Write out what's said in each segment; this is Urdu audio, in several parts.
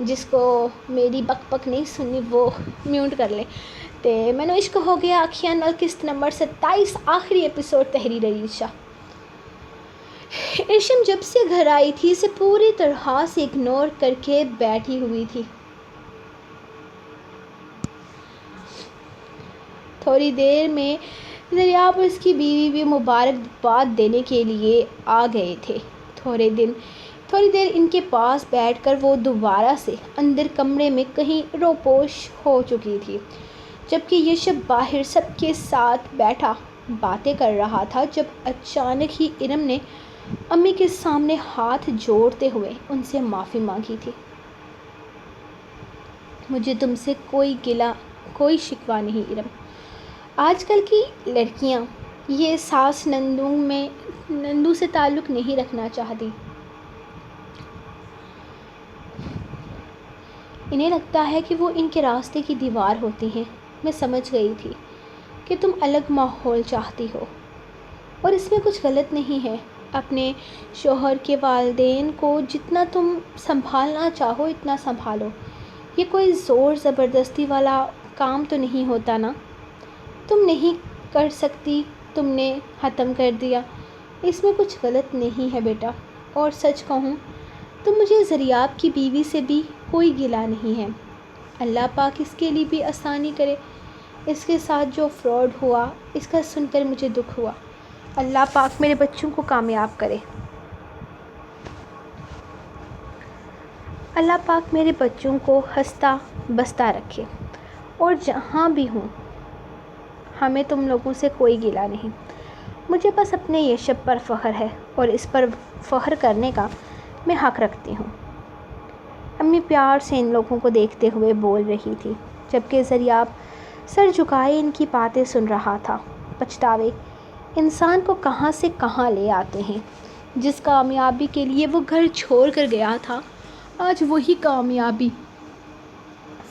جس کو میری بک بک نہیں سننی وہ میوٹ کر لے۔ تے مینو عشق ہو گیا اکھیاں نال قسط نمبر 27 آخری ایپیسوڈ تحریر عزیز شاہ۔ ارشم جب سے گھر آئی تھی اسے پوری طرح سے اگنور کر کے بیٹھی ہوئی تھی۔ تھوڑی دیر میں دریاب اور اس کی بیوی بھی مبارکباد دینے کے لیے آ گئے تھے۔ تھوڑی دیر ان کے پاس بیٹھ کر وہ دوبارہ سے اندر کمرے میں کہیں روپوش ہو چکی تھی، جبکہ یشب باہر سب کے ساتھ بیٹھا باتیں کر رہا تھا، جب اچانک ہی ارم نے امی کے سامنے ہاتھ جوڑتے ہوئے ان سے معافی مانگی تھی۔ مجھے تم سے کوئی گلہ کوئی شکوہ نہیں ارم۔ آج کل کی لڑکیاں یہ ساس نندو سے تعلق نہیں رکھنا چاہتی۔ انہیں لگتا ہے کہ وہ ان کے راستے کی دیوار ہوتی ہیں۔ میں سمجھ گئی تھی کہ تم الگ ماحول چاہتی ہو اور اس میں کچھ غلط نہیں ہے۔ اپنے شوہر کے والدین کو جتنا تم سنبھالنا چاہو اتنا سنبھالو۔ یہ کوئی زور زبردستی والا کام تو نہیں ہوتا نا؟ تم نہیں کر سکتی، تم نے ختم کر دیا، اس میں کچھ غلط نہیں ہے بیٹا۔ اور سچ کہوں تو مجھے زریاب کی بیوی سے بھی کوئی گلہ نہیں ہے۔ اللہ پاک اس کے لیے بھی آسانی کرے۔ اس کے ساتھ جو فراڈ ہوا اس کا سن کر مجھے دکھ ہوا۔ اللہ پاک میرے بچوں کو کامیاب کرے۔ اللہ پاک میرے بچوں کو ہنستا بستا رکھے۔ اور جہاں بھی ہوں ہمیں تم لوگوں سے کوئی گلہ نہیں۔ مجھے بس اپنے یشب پر فخر ہے اور اس پر فخر کرنے کا میں حق رکھتی ہوں۔ امی پیار سے ان لوگوں کو دیکھتے ہوئے بول رہی تھی، جبکہ زریاب سر جھکائے ان کی باتیں سن رہا تھا۔ پچھتاوے انسان کو کہاں سے کہاں لے آتے ہیں۔ جس کامیابی کے لیے وہ گھر چھوڑ کر گیا تھا، آج وہی کامیابی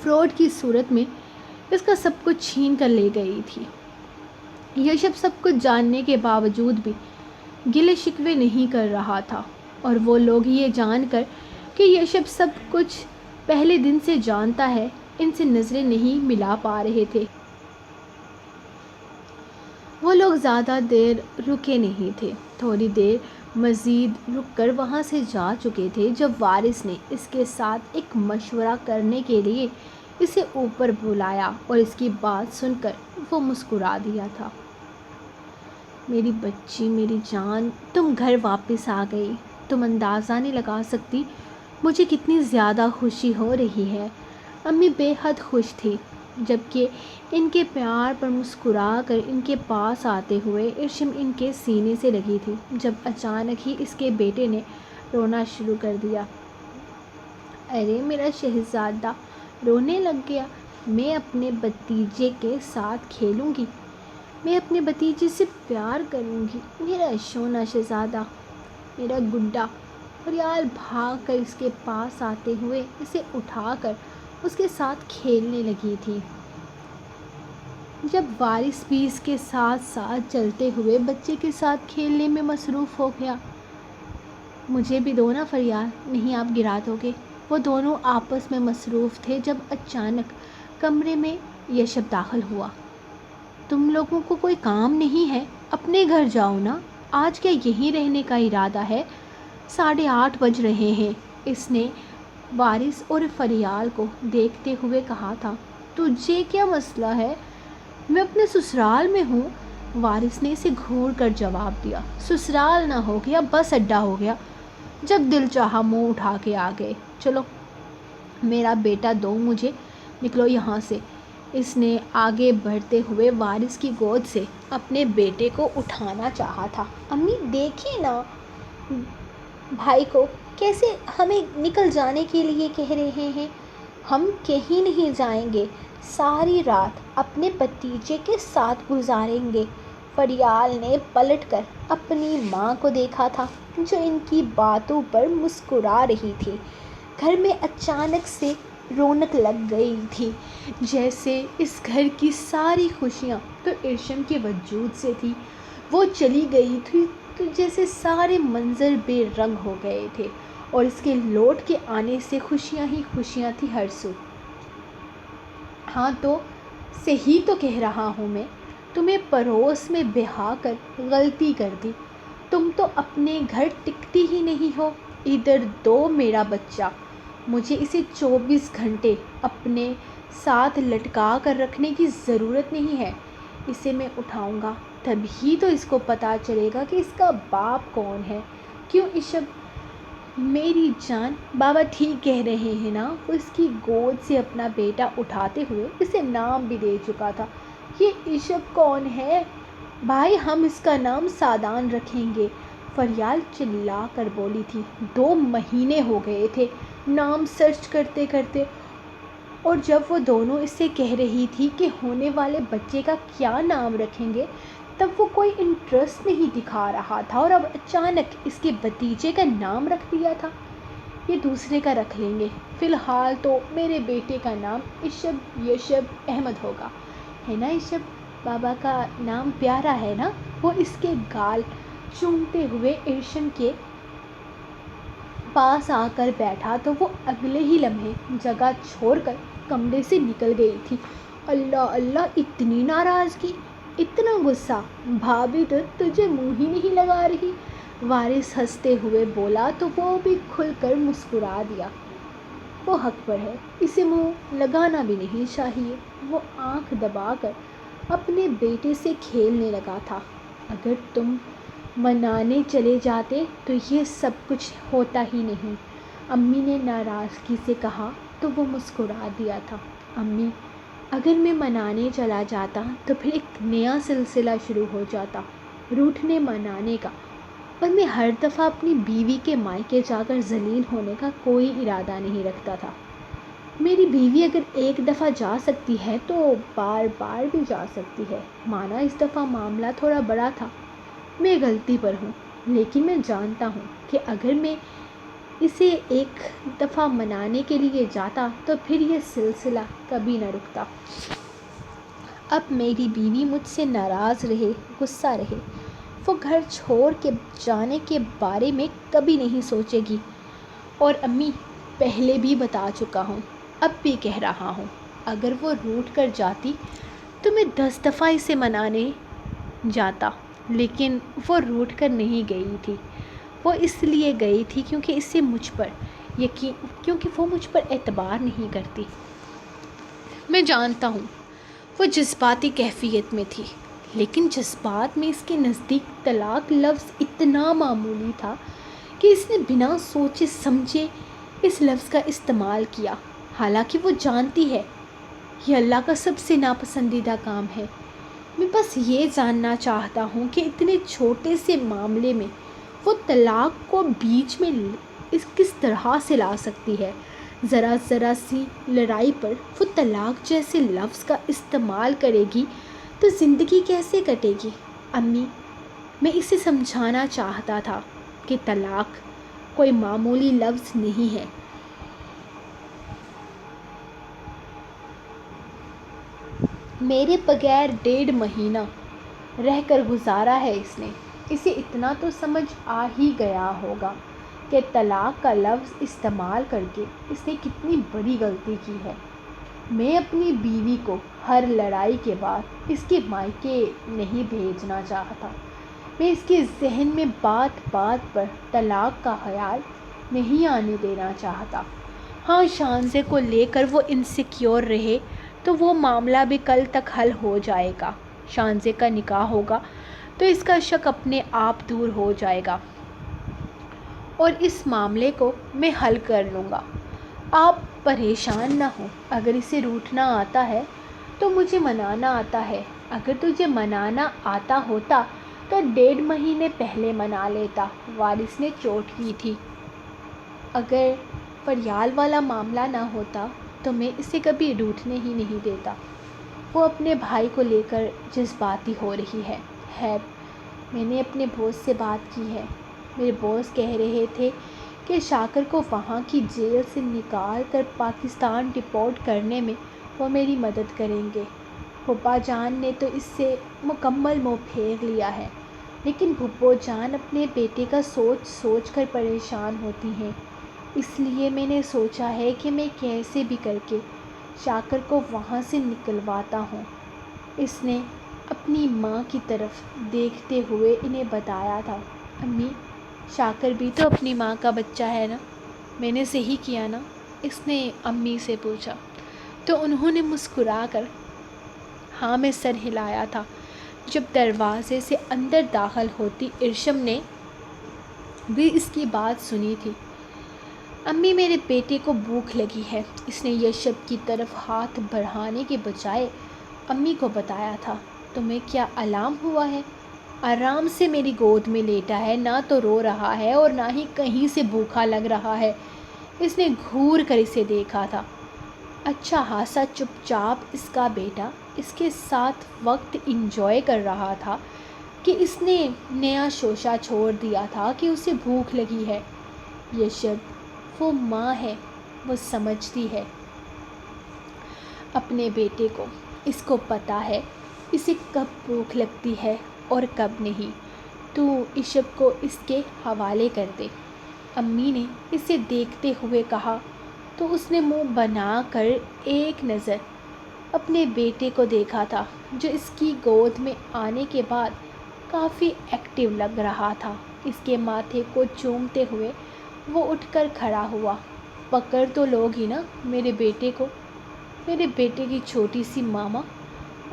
فراڈ کی صورت میں اس کا سب کچھ چھین کر لے گئی تھی۔ یشب سب کچھ جاننے کے باوجود بھی گلے شکوے نہیں کر رہا تھا، اور وہ لوگ یہ جان کر کہ یشب سب کچھ پہلے دن سے جانتا ہے ان سے نظریں نہیں ملا پا رہے تھے۔ وہ لوگ زیادہ دیر رکے نہیں تھے، تھوڑی دیر مزید رک کر وہاں سے جا چکے تھے جب وارث نے اس کے ساتھ ایک مشورہ کرنے کے لیے اسے اوپر بلایا اور اس کی بات سن کر وہ مسکرا دیا تھا۔ میری بچی، میری جان، تم گھر واپس آ گئی۔ تم اندازہ نہیں لگا سکتی مجھے کتنی زیادہ خوشی ہو رہی ہے۔ امی بے حد خوش تھی، جبکہ ان کے پیار پر مسکرا کر ان کے پاس آتے ہوئے ارشم ان کے سینے سے لگی تھی، جب اچانک ہی اس کے بیٹے نے رونا شروع کر دیا۔ ارے میرا شہزادہ رونے لگ گیا۔ میں اپنے بھتیجے کے ساتھ کھیلوں گی، میں اپنے بھتیجے سے پیار کروں گی، میرا سونا شہزادہ، میرا گڈا۔ فریال بھاگ کر اس کے پاس آتے ہوئے اسے اٹھا کر اس کے ساتھ کھیلنے لگی تھی۔ جب وارث بھی اس کے ساتھ ساتھ چلتے ہوئے بچے کے ساتھ کھیلنے میں مصروف ہو گیا۔ مجھے بھی دو نا فریال، نہیں آپ گرا دو گے۔ وہ دونوں آپس میں مصروف تھے جب اچانک کمرے میں یشب داخل ہوا۔ تم لوگوں کو کوئی کام نہیں ہے؟ اپنے گھر جاؤ نا، آج کیا یہیں رہنے کا ارادہ ہے؟ 8:30 بج رہے ہیں، اس نے وارث اور فریال کو دیکھتے ہوئے کہا تھا۔ تجھے کیا مسئلہ ہے؟ میں اپنے سسرال میں ہوں، وارث نے اسے گھور کر جواب دیا۔ سسرال نہ ہو گیا، بس اڈا ہو گیا، جب دل چاہا منہ اٹھا کے آ گئے۔ چلو میرا بیٹا دو مجھے، نکلو یہاں سے۔ اس نے آگے بڑھتے ہوئے وارث کی گود سے اپنے بیٹے کو اٹھانا چاہا تھا۔ امی دیکھیے نا بھائی کو، کیسے ہمیں نکل جانے کے لیے کہہ رہے ہیں۔ ہم کہیں نہیں جائیں گے، ساری رات اپنے بھتیجے کے ساتھ گزاریں گے۔ فریال نے پلٹ کر اپنی ماں کو دیکھا تھا، جو ان کی باتوں پر مسکرا رہی تھی۔ گھر میں اچانک سے رونق لگ گئی تھی، جیسے اس گھر کی ساری خوشیاں تو ارشم کے وجود سے تھی، وہ چلی گئی تھی تو جیسے سارے منظر بے رنگ ہو گئے تھے اور اس کے لوٹ کے آنے سے خوشیاں ہی خوشیاں تھی ہر سو۔ ہاں تو صحیح تو کہہ رہا ہوں میں، تمہیں پڑوس میں بہا کر غلطی کر دی۔ تم تو اپنے گھر ٹکتی ہی نہیں ہو۔ ادھر دو میرا بچہ، مجھے اسے 24 گھنٹے اپنے ساتھ لٹکا کر رکھنے کی ضرورت نہیں ہے۔ اسے میں اٹھاؤں گا تبھی تو اس کو پتہ چلے گا کہ اس کا باپ کون ہے۔ کیوں عشب میری جان، بابا ٹھیک کہہ رہے ہیں نا؟ وہ اس کی گود سے اپنا بیٹا اٹھاتے ہوئے اسے نام بھی دے چکا تھا۔ یہ عشب کون ہے؟ بھائی ہم اس کا نام سعدان رکھیں گے، فریال چلا کر بولی تھی۔ 2 مہینے ہو گئے تھے نام سرچ کرتے کرتے، اور جب وہ دونوں اس سے کہہ رہی تھی کہ ہونے والے بچے کا کیا نام رکھیں گے، تب وہ کوئی انٹرسٹ نہیں دکھا رہا تھا، اور اب اچانک اس کے بھتیجے کا نام رکھ دیا تھا۔ یہ دوسرے کا رکھ لیں گے، فی الحال تو میرے بیٹے کا نام عشب یشب احمد ہوگا، ہے نا عشب؟ بابا کا نام پیارا ہے نا؟ وہ اس کے گال چومتے ہوئے ارشن کے پاس آ کر بیٹھا تو وہ اگلے ہی لمحے جگہ چھوڑ کر کمرے سے نکل گئی تھی۔ اللہ اللہ، اتنی ناراضگی، اتنا غصہ! بھابھی تو تجھے منہ ہی نہیں لگا رہی۔ وارث ہنستے ہوئے بولا تو وہ بھی کھل کر مسکرا دیا۔ وہ حق پر ہے، اسے منہ لگانا بھی نہیں چاہیے۔ وہ آنکھ دبا کر اپنے بیٹے سے کھیلنے لگا تھا۔ اگر تم منانے چلے جاتے تو یہ سب کچھ ہوتا ہی نہیں، امی نے ناراضگی سے کہا تو وہ مسکرا دیا تھا۔ امی، اگر میں منانے چلا جاتا تو پھر ایک نیا سلسلہ شروع ہو جاتا، روٹھنے منانے کا، اور میں ہر دفعہ اپنی بیوی کے مائکے جا کر ذلیل ہونے کا کوئی ارادہ نہیں رکھتا تھا۔ میری بیوی اگر ایک دفعہ جا سکتی ہے تو بار بار بھی جا سکتی ہے۔ مانا اس دفعہ معاملہ تھوڑا بڑا تھا، میں غلطی پر ہوں، لیکن میں جانتا ہوں کہ اگر میں اسے ایک دفعہ منانے کے لیے جاتا تو پھر یہ سلسلہ کبھی نہ رکتا۔ اب میری بیوی مجھ سے ناراض رہے، غصہ رہے، وہ گھر چھوڑ کے جانے کے بارے میں کبھی نہیں سوچے گی۔ اور امی، پہلے بھی بتا چکا ہوں، اب بھی کہہ رہا ہوں، اگر وہ روٹھ کر جاتی تو میں 10 دفعہ اسے منانے جاتا، لیکن وہ روٹھ کر نہیں گئی تھی۔ وہ اس لیے گئی تھی کیونکہ وہ مجھ پر اعتبار نہیں کرتی۔ میں جانتا ہوں وہ جذباتی کیفیت میں تھی، لیکن جذبات میں اس کے نزدیک طلاق لفظ اتنا معمولی تھا کہ اس نے بنا سوچے سمجھے اس لفظ کا استعمال کیا، حالانکہ وہ جانتی ہے یہ اللہ کا سب سے ناپسندیدہ کام ہے۔ میں بس یہ جاننا چاہتا ہوں کہ اتنے چھوٹے سے معاملے میں وہ طلاق کو بیچ میں کس طرح سے لا سکتی ہے۔ ذرا سی لڑائی پر وہ طلاق جیسے لفظ کا استعمال کرے گی تو زندگی کیسے کٹے گی؟ امی، میں اسے سمجھانا چاہتا تھا کہ طلاق کوئی معمولی لفظ نہیں ہے۔ میرے بغیر 1.5 مہینہ رہ کر گزارا ہے اس نے، اسے اتنا تو سمجھ آ ہی گیا ہوگا کہ طلاق کا لفظ استعمال کر کے اس نے کتنی بڑی غلطی کی ہے۔ میں اپنی بیوی کو ہر لڑائی کے بعد اس کے مائکے نہیں بھیجنا چاہتا، میں اس کے ذہن میں بات بات پر طلاق کا خیال نہیں آنے دینا چاہتا۔ ہاں، شانزے کو لے کر وہ انسیکیور رہے تو وہ معاملہ بھی کل تک حل ہو جائے گا۔ شانزے کا نکاح ہوگا تو اس کا شک اپنے آپ دور ہو جائے گا، اور اس معاملے کو میں حل کر لوں گا۔ آپ پریشان نہ ہوں، اگر اسے روٹھنا آتا ہے تو مجھے منانا آتا ہے۔ اگر تجھے منانا آتا ہوتا تو 1.5 مہینے پہلے منا لیتا، وارث نے چوٹ کی تھی۔ اگر فریال والا معاملہ نہ ہوتا تو میں اسے کبھی روٹھنے ہی نہیں دیتا۔ وہ اپنے بھائی کو لے کر جذباتی ہو رہی ہے۔ میں نے اپنے باس سے بات کی ہے، میرے باس کہہ رہے تھے کہ شاکر کو وہاں کی جیل سے نکال کر پاکستان ڈپورٹ کرنے میں وہ میری مدد کریں گے۔ پھپھا جان نے تو اس سے مکمل منہ پھیر لیا ہے، لیکن پھپھو جان اپنے بیٹے کا سوچ سوچ کر پریشان ہوتی ہیں۔ اس لیے میں نے سوچا ہے کہ میں کیسے بھی کر کے شاکر کو وہاں سے نکلواتا ہوں۔ اس نے اپنی ماں کی طرف دیکھتے ہوئے انہیں بتایا تھا۔ امی، شاکر بھی تو اپنی ماں کا بچہ ہے نا؟ میں نے صحیح کیا نا؟ اس نے امی سے پوچھا تو انہوں نے مسکرا کر ہاں میں سر ہلایا تھا۔ جب دروازے سے اندر داخل ہوتی ارشم نے بھی اس کی بات سنی تھی۔ امی، میرے بیٹے کو بھوک لگی ہے، اس نے یشب کی طرف ہاتھ بڑھانے کے بجائے امی کو بتایا تھا۔ تمہیں کیا الام ہوا ہے؟ آرام سے میری گود میں لیٹا ہے، نہ تو رو رہا ہے اور نہ ہی کہیں سے بھوکا لگ رہا ہے۔ اس نے گھور کر اسے دیکھا تھا۔ اچھا خاصا چپ چاپ اس کا بیٹا اس کے ساتھ وقت انجوائے کر رہا تھا کہ اس نے نیا شوشہ چھوڑ دیا تھا کہ اسے بھوک لگی ہے۔ یشب، وہ ماں ہے، وہ سمجھتی ہے اپنے بیٹے کو۔ اس کو پتہ ہے اسے کب بھوک لگتی ہے اور کب نہیں۔ تو یشب کو اس کے حوالے کر دے۔ امی نے اسے دیکھتے ہوئے کہا تو اس نے منہ بنا کر ایک نظر اپنے بیٹے کو دیکھا تھا، جو اس کی گود میں آنے کے بعد کافی ایکٹیو لگ رہا تھا۔ اس کے ماتھے کو چومتے ہوئے وہ اٹھ کر کھڑا ہوا۔ پکڑ تو لوگی نا میرے بیٹے کو؟ میرے بیٹے کی چھوٹی سی ماما،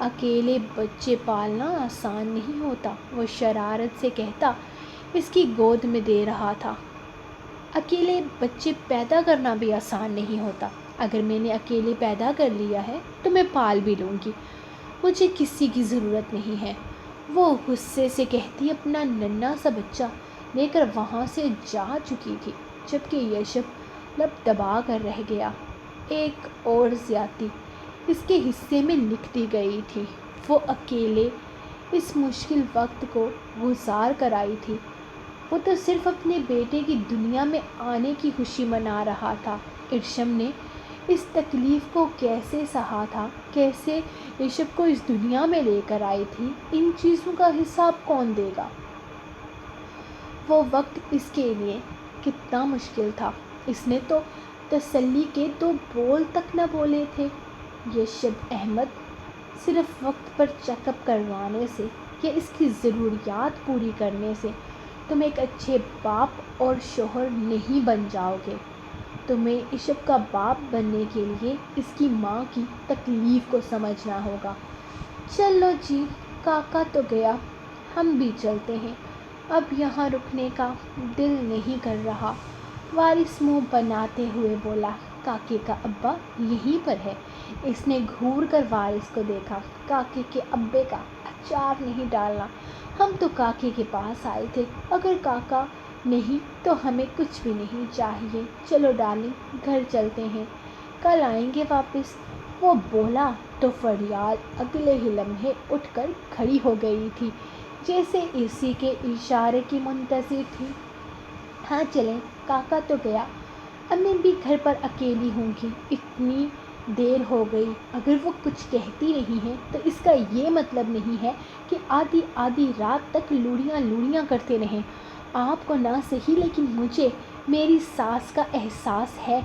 اکیلے بچے پالنا آسان نہیں ہوتا، وہ شرارت سے کہتا اس کی گود میں دے رہا تھا۔ اکیلے بچے پیدا کرنا بھی آسان نہیں ہوتا۔ اگر میں نے اکیلے پیدا کر لیا ہے تو میں پال بھی لوں گی، مجھے کسی کی ضرورت نہیں ہے، وہ غصے سے کہتی اپنا ننھا سا بچہ لے کر وہاں سے جا چکی تھی، جبکہ یشب لب دبا کر رہ گیا۔ ایک اور زیادتی اس کے حصے میں لکھ دی گئی تھی۔ وہ اکیلے اس مشکل وقت کو گزار کر آئی تھی۔ وہ تو صرف اپنے بیٹے کی دنیا میں آنے کی خوشی منا رہا تھا۔ ارشم نے اس تکلیف کو کیسے سہا تھا، کیسے یشب کو اس دنیا میں لے کر آئی تھی، ان چیزوں کا حساب کون دے گا؟ وہ وقت اس کے لیے کتنا مشکل تھا۔ اس نے تو تسلی کے 2 بول تک نہ بولے تھے۔ یشب احمد، صرف وقت پر چیک اپ کروانے سے یا اس کی ضروریات پوری کرنے سے تم ایک اچھے باپ اور شوہر نہیں بن جاؤ گے۔ تمہیں یشب کا باپ بننے کے لیے اس کی ماں کی تکلیف کو سمجھنا ہوگا۔ چلو جی، کاکا تو گیا، ہم بھی چلتے ہیں، اب یہاں رکنے کا دل نہیں کر رہا۔ وارث منہ بناتے ہوئے بولا۔ کاکے کا ابا یہیں پر ہے۔ اس نے گھور کر وارث کو دیکھا۔ کاکے کے ابے کا اچار نہیں ڈالنا، ہم تو کاکے کے پاس آئے تھے، اگر کاکا نہیں تو ہمیں کچھ بھی نہیں چاہیے۔ چلو ڈارلنگ، گھر چلتے ہیں، کل آئیں گے واپس۔ وہ بولا تو فریال اگلے ہی لمحے اٹھ کر کھڑی ہو گئی تھی، جیسے اسی کے اشارے کی منتظر تھی۔ ہاں چلیں، کاکا تو گیا، اب میں بھی گھر پر اکیلی ہوں گی، اتنی دیر ہو گئی۔ اگر وہ کچھ کہتی نہیں ہے تو اس کا یہ مطلب نہیں ہے کہ آدھی آدھی رات تک لوڑیاں کرتے رہیں۔ آپ کو نہ صحیح لیکن مجھے میری ساس کا احساس ہے۔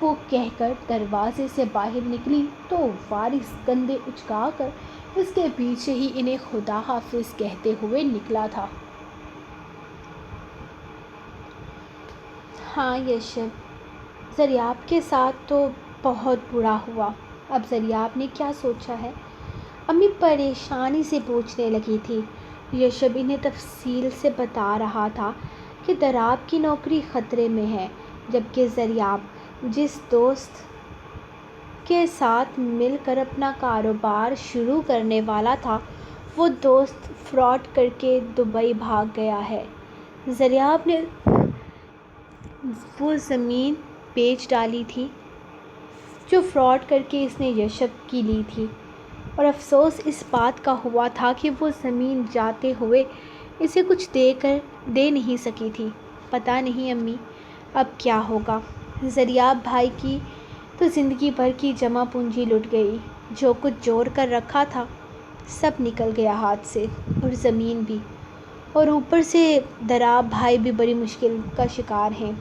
وہ کہہ کر دروازے سے باہر نکلی تو وارث کندھے اچکا کر اس کے پیچھے ہی انہیں خدا حافظ کہتے ہوئے نکلا تھا۔ ہاں یشب، زریاب کے ساتھ تو بہت برا ہوا۔ اب زریاب نے کیا سوچا ہے؟ امی پریشانی سے پوچھنے لگی تھی۔ یشب انہیں تفصیل سے بتا رہا تھا کہ دراب کی نوکری خطرے میں ہے، جبکہ زریاب جس دوست کے ساتھ مل کر اپنا کاروبار شروع کرنے والا تھا، وہ دوست فراڈ کر کے دبئی بھاگ گیا ہے۔ زریاب نے وہ زمین بیچ ڈالی تھی جو فراڈ کر کے اس نے یشب کی لی تھی، اور افسوس اس بات کا ہوا تھا کہ وہ زمین جاتے ہوئے اسے کچھ دے نہیں سکی تھی۔ پتہ نہیں امی اب کیا ہوگا۔ زریاب بھائی کی تو زندگی بھر کی جمع پونجی لٹ گئی، جو کچھ جوڑ کر رکھا تھا سب نکل گیا ہاتھ سے، اور زمین بھی، اور اوپر سے دراب بھائی بھی بڑی مشکل کا شکار ہیں۔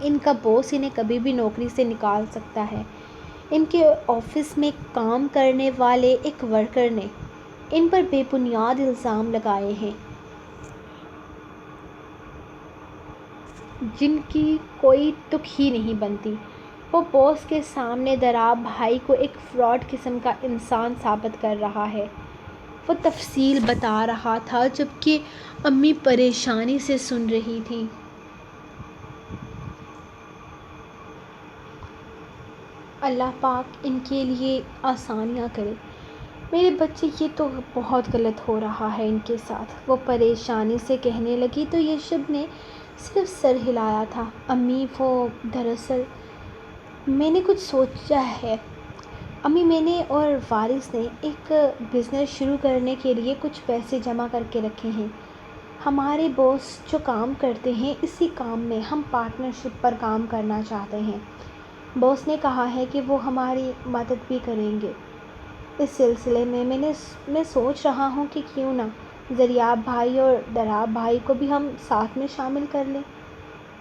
ان کا باس انہیں کبھی بھی نوکری سے نکال سکتا ہے۔ ان کے آفس میں کام کرنے والے ایک ورکر نے ان پر بے بنیاد الزام لگائے ہیں جن کی کوئی تک ہی نہیں بنتی۔ وہ باس کے سامنے ضراب بھائی کو ایک فراڈ قسم کا انسان ثابت کر رہا ہے۔ وہ تفصیل بتا رہا تھا جبکہ امی پریشانی سے سن رہی تھیں۔ اللہ پاک ان کے لیے آسانیاں کرے۔ میرے بچے، یہ تو بہت غلط ہو رہا ہے ان کے ساتھ، وہ پریشانی سے کہنے لگی تو یشب نے صرف سر ہلایا تھا۔ امی، وہ دراصل میں نے کچھ سوچا ہے۔ امی، میں نے اور وارث نے ایک بزنس شروع کرنے کے لیے کچھ پیسے جمع کر کے رکھے ہیں۔ ہمارے باس جو کام کرتے ہیں اسی کام میں ہم پارٹنرشپ پر کام کرنا چاہتے ہیں۔ باس نے کہا ہے کہ وہ ہماری مدد بھی کریں گے۔ اس سلسلے میں میں سوچ رہا ہوں کہ کیوں نہ ضیاب بھائی اور ضراب بھائی کو بھی ہم ساتھ میں شامل کر لیں۔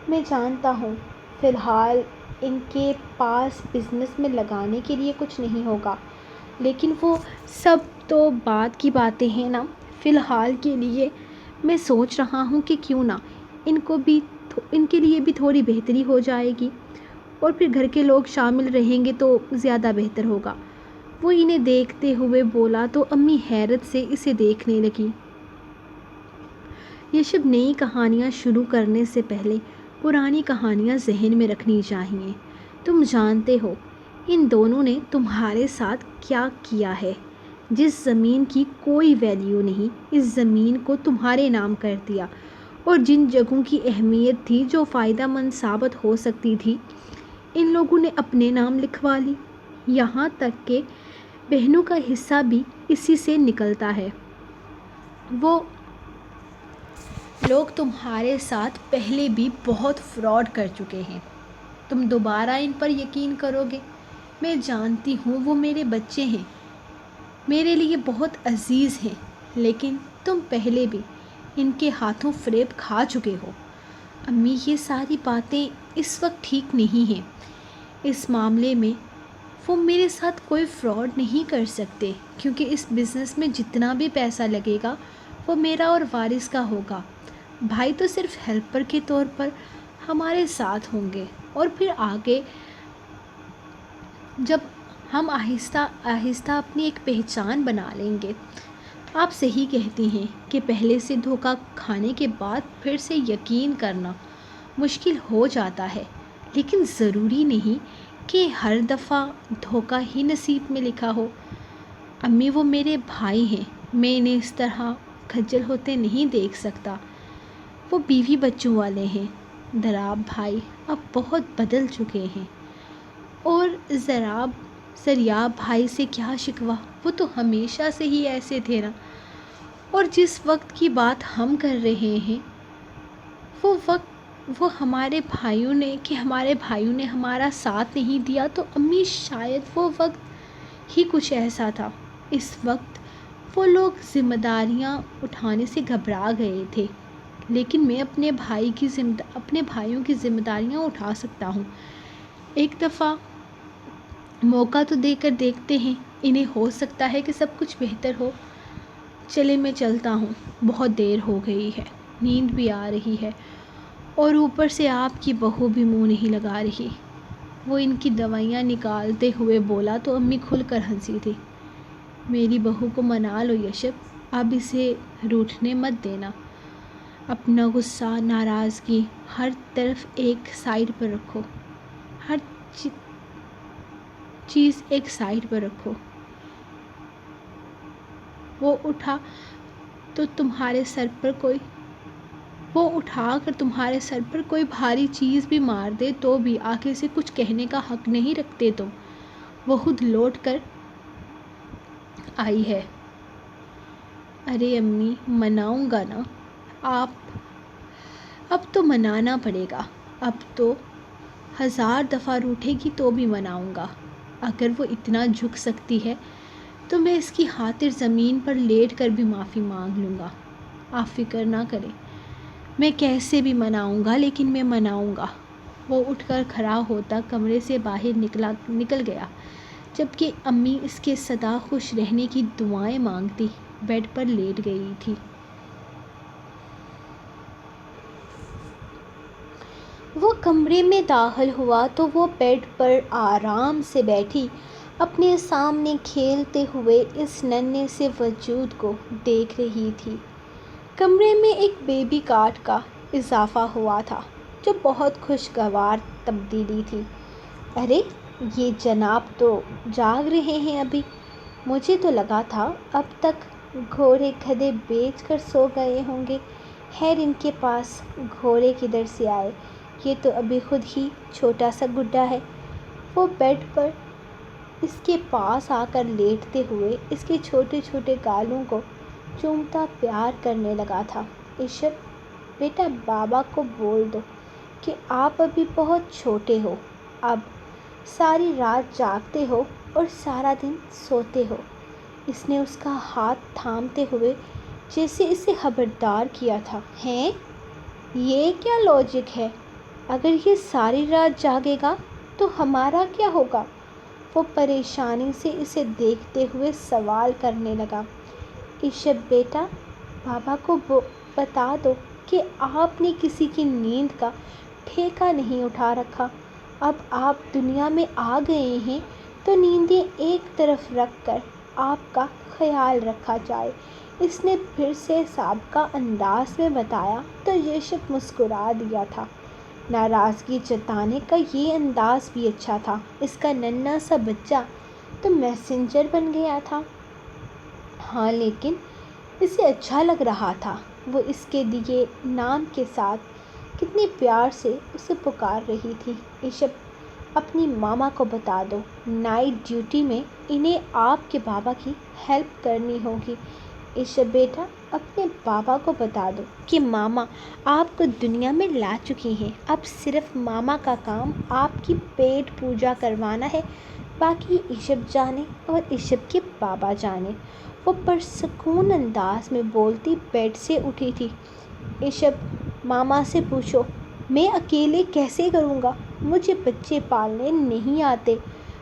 میں جانتا ہوں فی الحال ان کے پاس بزنس میں لگانے کے لیے کچھ نہیں ہوگا، لیکن وہ سب تو بعد کی باتیں ہیں نا۔ فی الحال کے لیے میں سوچ رہا ہوں کہ کیوں نہ ان کے لیے بھی تھوڑی بہتری ہو جائے گی، اور پھر گھر کے لوگ شامل رہیں گے تو زیادہ بہتر ہوگا۔ وہ انہیں دیکھتے ہوئے بولا تو امی حیرت سے اسے دیکھنے لگی۔ یشب، نئی کہانیاں شروع کرنے سے پہلے پرانی کہانیاں ذہن میں رکھنی چاہیے۔ تم جانتے ہو ان دونوں نے تمہارے ساتھ کیا کیا ہے۔ جس زمین کی کوئی ویلیو نہیں، اس زمین کو تمہارے نام کر دیا، اور جن جگہوں کی اہمیت تھی جو فائدہ مند ثابت ہو سکتی تھی ان لوگوں نے اپنے نام لکھوا لی۔ یہاں تک کہ بہنوں کا حصہ بھی اسی سے نکلتا ہے۔ وہ لوگ تمہارے ساتھ پہلے بھی بہت فراڈ کر چکے ہیں، تم دوبارہ ان پر یقین کرو گے؟ میں جانتی ہوں وہ میرے بچے ہیں، میرے لیے بہت عزیز ہیں، لیکن تم پہلے بھی ان کے ہاتھوں فریب کھا چکے ہو۔ امی، یہ ساری باتیں اس وقت ٹھیک نہیں ہیں۔ اس معاملے میں وہ میرے ساتھ کوئی فراڈ نہیں کر سکتے، کیونکہ اس بزنس میں جتنا بھی پیسہ لگے گا وہ میرا اور وارث کا ہوگا۔ بھائی تو صرف ہیلپر کے طور پر ہمارے ساتھ ہوں گے، اور پھر آگے جب ہم آہستہ آہستہ اپنی ایک پہچان بنا لیں گے۔ آپ صحیح کہتی ہیں کہ پہلے سے دھوکہ کھانے کے بعد پھر سے یقین کرنا مشکل ہو جاتا ہے، لیکن ضروری نہیں کہ ہر دفعہ دھوکہ ہی نصیب میں لکھا ہو۔ امی، وہ میرے بھائی ہیں، میں انہیں اس طرح کھجل ہوتے نہیں دیکھ سکتا۔ وہ بیوی بچوں والے ہیں۔ ضراب بھائی اب بہت بدل چکے ہیں، اور ضریاب بھائی سے کیا شکوہ، وہ تو ہمیشہ سے ہی ایسے تھے نا۔ اور جس وقت کی بات ہم کر رہے ہیں وہ ہمارے بھائیوں نے ہمارا ساتھ نہیں دیا، تو امی شاید وہ وقت ہی کچھ ایسا تھا۔ اس وقت وہ لوگ ذمہ داریاں اٹھانے سے گھبرا گئے تھے، لیکن میں اپنے بھائیوں کی ذمہ داریاں اٹھا سکتا ہوں۔ ایک دفعہ موقع تو دے کر دیکھتے ہیں، انہیں ہو سکتا ہے کہ سب کچھ بہتر ہو۔ چلے، میں چلتا ہوں، بہت دیر ہو گئی ہے، نیند بھی آ رہی ہے، اور اوپر سے آپ کی بہو بھی منہ نہیں لگا رہی۔ وہ ان کی دوائیاں نکالتے ہوئے بولا تو امی کھل کر ہنسی تھی۔ میری بہو کو منا لو یشب، اب اسے روٹھنے مت دینا۔ اپنا غصہ، ناراضگی ہر طرف ایک سائیڈ پر رکھو، ہر چیز ایک سائیڈ پر رکھو۔ وہ اٹھا کر تمہارے سر پر کوئی بھاری چیز بھی مار دے تو بھی آگے سے کچھ کہنے کا حق نہیں رکھتے تم۔ وہ خود لوٹ کر آئی ہے۔ ارے امی، مناؤں گا نا، اب تو منانا پڑے گا، اب تو 1000 دفعہ روٹھے گی تو بھی مناؤں گا۔ اگر وہ اتنا جھک سکتی ہے تو میں اس کی خاطر زمین پر لیٹ کر بھی معافی مانگ لوں گا۔ آپ فکر نہ کریں، میں کیسے بھی مناؤں گا، لیکن میں مناؤں گا۔ وہ اٹھ کر کھڑا ہوتا کمرے سے باہر نکل گیا، جبکہ امی اس کے سدا خوش رہنے کی دعائیں مانگتی بیڈ پر لیٹ گئی تھی۔ وہ کمرے میں داخل ہوا تو وہ بیڈ پر آرام سے بیٹھی اپنے سامنے کھیلتے ہوئے اس ننھے سے وجود کو دیکھ رہی تھی۔ کمرے میں ایک بیبی کاٹ کا اضافہ ہوا تھا جو بہت خوشگوار تبدیلی تھی۔ ارے یہ جناب تو جاگ رہے ہیں ابھی، مجھے تو لگا تھا اب تک گھوڑے گدھے بیچ کر سو گئے ہوں گے۔ خیر ان کے پاس گھوڑے کدھر سے آئے، یہ تو ابھی خود ہی چھوٹا سا گڈھا ہے۔ وہ بیڈ پر اس کے پاس آ کر لیٹتے ہوئے اس کے چھوٹے چھوٹے گالوں کو چومتا پیار کرنے لگا تھا۔ ایشب بیٹا بابا کو بول دو کہ آپ ابھی بہت چھوٹے ہو، اب ساری رات جاگتے ہو اور سارا دن سوتے ہو۔ اس نے اس کا ہاتھ تھامتے ہوئے جیسے اسے خبردار کیا تھا۔ ہیں یہ کیا لاجک ہے؟ اگر یہ ساری رات جاگے گا تو ہمارا کیا ہوگا؟ وہ پریشانی سے اسے دیکھتے ہوئے سوال کرنے لگا۔ ایشب بیٹا بابا کو بتا دو کہ آپ نے کسی کی نیند کا ٹھیکہ نہیں اٹھا رکھا۔ اب آپ دنیا میں آ گئے ہیں تو نیندیں ایک طرف رکھ کر آپ کا خیال رکھا جائے۔ اس نے پھر سے سابقہ انداز میں بتایا تو ایشب مسکرا دیا تھا۔ ناراضگی جتانے کا یہ انداز بھی اچھا تھا۔ اس کا ننھا سا بچہ تو میسنجر بن گیا تھا۔ ہاں لیکن اسے اچھا لگ رہا تھا۔ وہ اس کے دیے نام کے ساتھ کتنے پیار سے اسے پکار رہی تھی۔ ایشب اپنی ماما کو بتا دو، نائٹ ڈیوٹی میں انہیں آپ کے بابا کی ہیلپ کرنی ہوگی۔ ایشب بیٹا اپنے بابا کو بتا دو کہ ماما آپ کو دنیا میں لا چکی ہیں، اب صرف ماما کا کام آپ کی پیٹ پوجا کروانا ہے، باقی ایشب جانے اور ایشب کے بابا جانے۔ وہ پرسکون انداز میں بولتی بیڈ سے اٹھی تھی۔ ایشب ماما سے پوچھو میں اکیلے کیسے کروں گا، مجھے بچے پالنے نہیں آتے،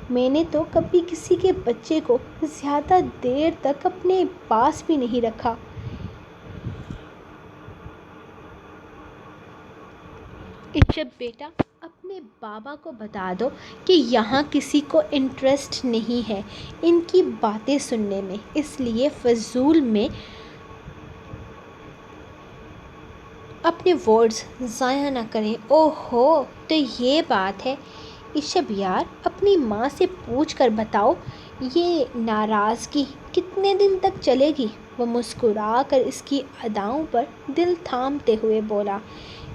میں نے تو کبھی کسی کے بچے کو زیادہ دیر تک اپنے پاس بھی نہیں رکھا۔ ایشب بیٹا اپنے بابا کو بتا دو کہ یہاں کسی کو انٹرسٹ نہیں ہے ان کی باتیں سننے میں، اس لیے فضول میں اپنے ورڈز ضائع نہ کریں۔ اوہ ہو تو یہ بات ہے۔ ایشب یار اپنی ماں سے پوچھ کر بتاؤ یہ ناراضگی کتنے دن تک چلے گی؟ وہ مسکرا کر اس کی اداؤں پر دل تھامتے ہوئے بولا۔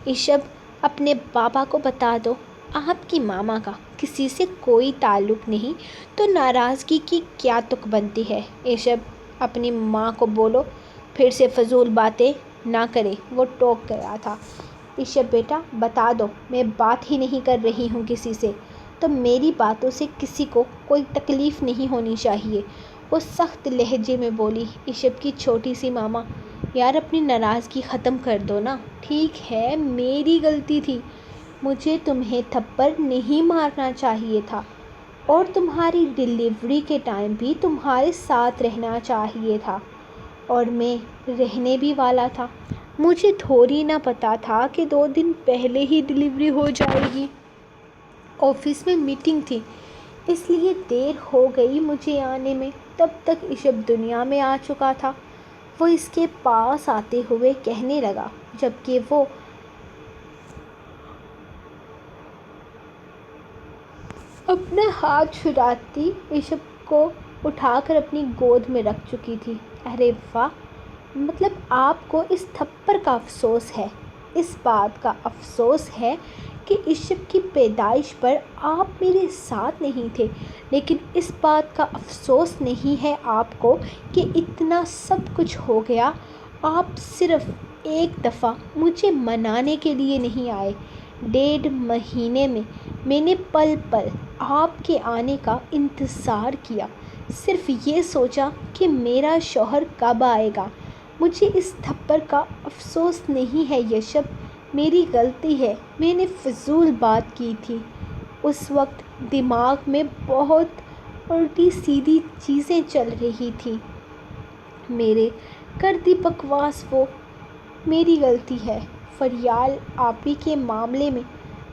ایشب اپنے بابا کو بتا دو آپ کی ماما کا کسی سے کوئی تعلق نہیں تو ناراضگی کی کیا تک بنتی ہے۔ ایشب اپنی ماں کو بولو پھر سے فضول باتیں نہ کرے، وہ ٹوک گیا تھا۔ ایشب بیٹا بتا دو میں بات ہی نہیں کر رہی ہوں کسی سے، تو میری باتوں سے کسی کو کوئی تکلیف نہیں ہونی چاہیے، وہ سخت لہجے میں بولی۔ ایشب کی چھوٹی سی ماما یار اپنی ناراضگی ختم کر دو نا، ٹھیک ہے میری غلطی تھی، مجھے تمہیں تھپڑ نہیں مارنا چاہیے تھا اور تمہاری ڈیلیوری کے ٹائم بھی تمہارے ساتھ رہنا چاہیے تھا، اور میں رہنے بھی والا تھا، مجھے تھوڑی نہ پتا تھا کہ 2 دن پہلے ہی ڈیلیوری ہو جائے گی۔ آفس میں میٹنگ تھی اس لیے دیر ہو گئی مجھے آنے میں، تب تک ایشب دنیا میں آ چکا تھا۔ وہ اس کے پاس آتے ہوئے کہنے لگا جبکہ وہ اپنا ہاتھ چھڑاتی ایشب کو اٹھا کر اپنی گود میں رکھ چکی تھی۔ ارے واہ، مطلب آپ کو اس تھپڑ کا افسوس ہے؟ اس بات کا افسوس ہے کہ ایشب کی پیدائش پر آپ میرے ساتھ نہیں تھے، لیکن اس بات کا افسوس نہیں ہے آپ کو کہ اتنا سب کچھ ہو گیا، آپ صرف ایک دفعہ مجھے منانے کے لیے نہیں آئے۔ 1.5 مہینے میں نے پل پل آپ کے آنے کا انتظار کیا، صرف یہ سوچا کہ میرا شوہر کب آئے گا۔ مجھے اس تھپڑ کا افسوس نہیں ہے ایشب، میری غلطی ہے، میں نے فضول بات کی تھی۔ اس وقت دماغ میں بہت الٹی سیدھی چیزیں چل رہی تھیں۔ میرے کر دی بکواس وہ میری غلطی ہے۔ فریال آپی کے معاملے میں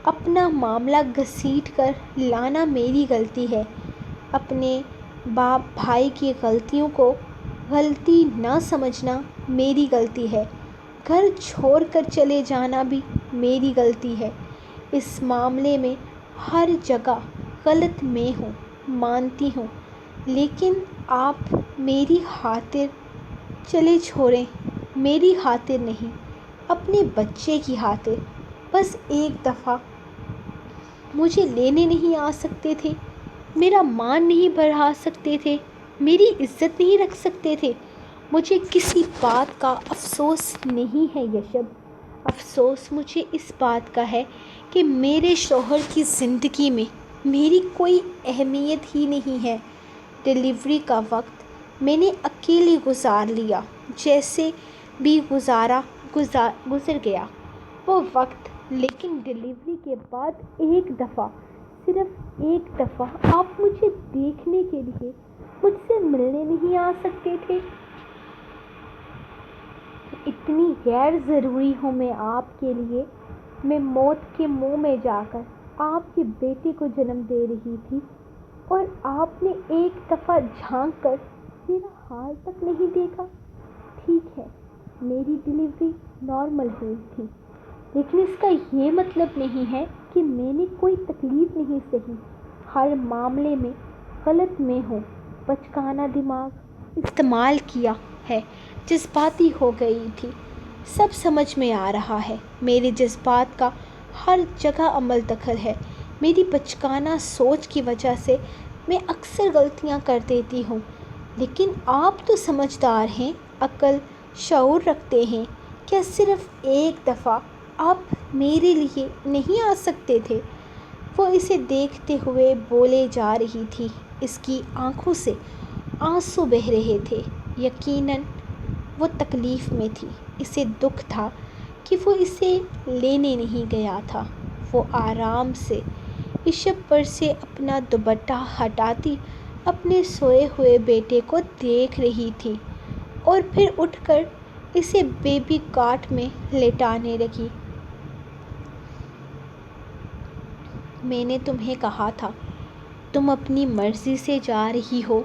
اپنا معاملہ گھسیٹ کر لانا میری غلطی ہے۔ اپنے باپ بھائی کی غلطیوں کو غلطی نہ سمجھنا میری غلطی ہے۔ گھر چھوڑ کر چلے جانا بھی میری غلطی ہے۔ اس معاملے میں ہر جگہ غلط میں ہوں، مانتی ہوں، لیکن آپ میری خاطر چلے چھوڑیں، میری خاطر نہیں، اپنے بچے کی خاطر۔ بس ایک دفعہ مجھے لینے نہیں آ سکتے تھے، میرا مان نہیں بڑھا سکتے تھے، میری عزت نہیں رکھ سکتے تھے۔ مجھے کسی بات کا افسوس نہیں ہے یشب، افسوس مجھے اس بات کا ہے کہ میرے شوہر کی زندگی میں میری کوئی اہمیت ہی نہیں ہے۔ ڈیلیوری کا وقت میں نے اکیلے گزار لیا، جیسے بھی گزر گیا وہ وقت، لیکن ڈیلیوری کے بعد ایک دفعہ، صرف ایک دفعہ آپ مجھے دیکھنے کے لیے مجھ سے ملنے نہیں آ سکتے تھے؟ اتنی غیر ضروری ہوں میں آپ کے لیے۔ میں موت کے منہ میں جا کر آپ کے بیٹے کو جنم دے رہی تھی اور آپ نے ایک دفعہ جھانک کر میرا حال تک نہیں دیکھا۔ ٹھیک ہے، میری ڈیلیوری نارمل ہوئی تھی، لیکن اس کا یہ مطلب نہیں ہے کہ میں نے کوئی تکلیف نہیں سہی۔ ہر معاملے میں غلط میں ہوں، بچکانہ دماغ استعمال کیا ہے، جذباتی ہو گئی تھی۔ سب سمجھ میں آ رہا ہے، میرے جذبات کا ہر جگہ عمل دخل ہے۔ میری بچکانہ سوچ کی وجہ سے میں اکثر غلطیاں کر دیتی ہوں، لیکن آپ تو سمجھدار ہیں، عقل شعور رکھتے ہیں۔ کیا صرف ایک دفعہ آپ میرے لیے نہیں آ سکتے تھے؟ وہ اسے دیکھتے ہوئے بولے جا رہی تھی، اس کی آنکھوں سے آنسو بہہ رہے تھے۔ یقیناً وہ تکلیف میں تھی، اسے دکھ تھا کہ وہ اسے لینے نہیں گیا تھا۔ وہ آرام سے یشب پر سے اپنا دوپٹہ ہٹاتی اپنے سوئے ہوئے بیٹے کو دیکھ رہی تھی اور پھر اٹھ کر اسے بیبی کاٹ میں لیٹانے لگی۔ میں نے تمہیں کہا تھا، تم اپنی مرضی سے جا رہی ہو،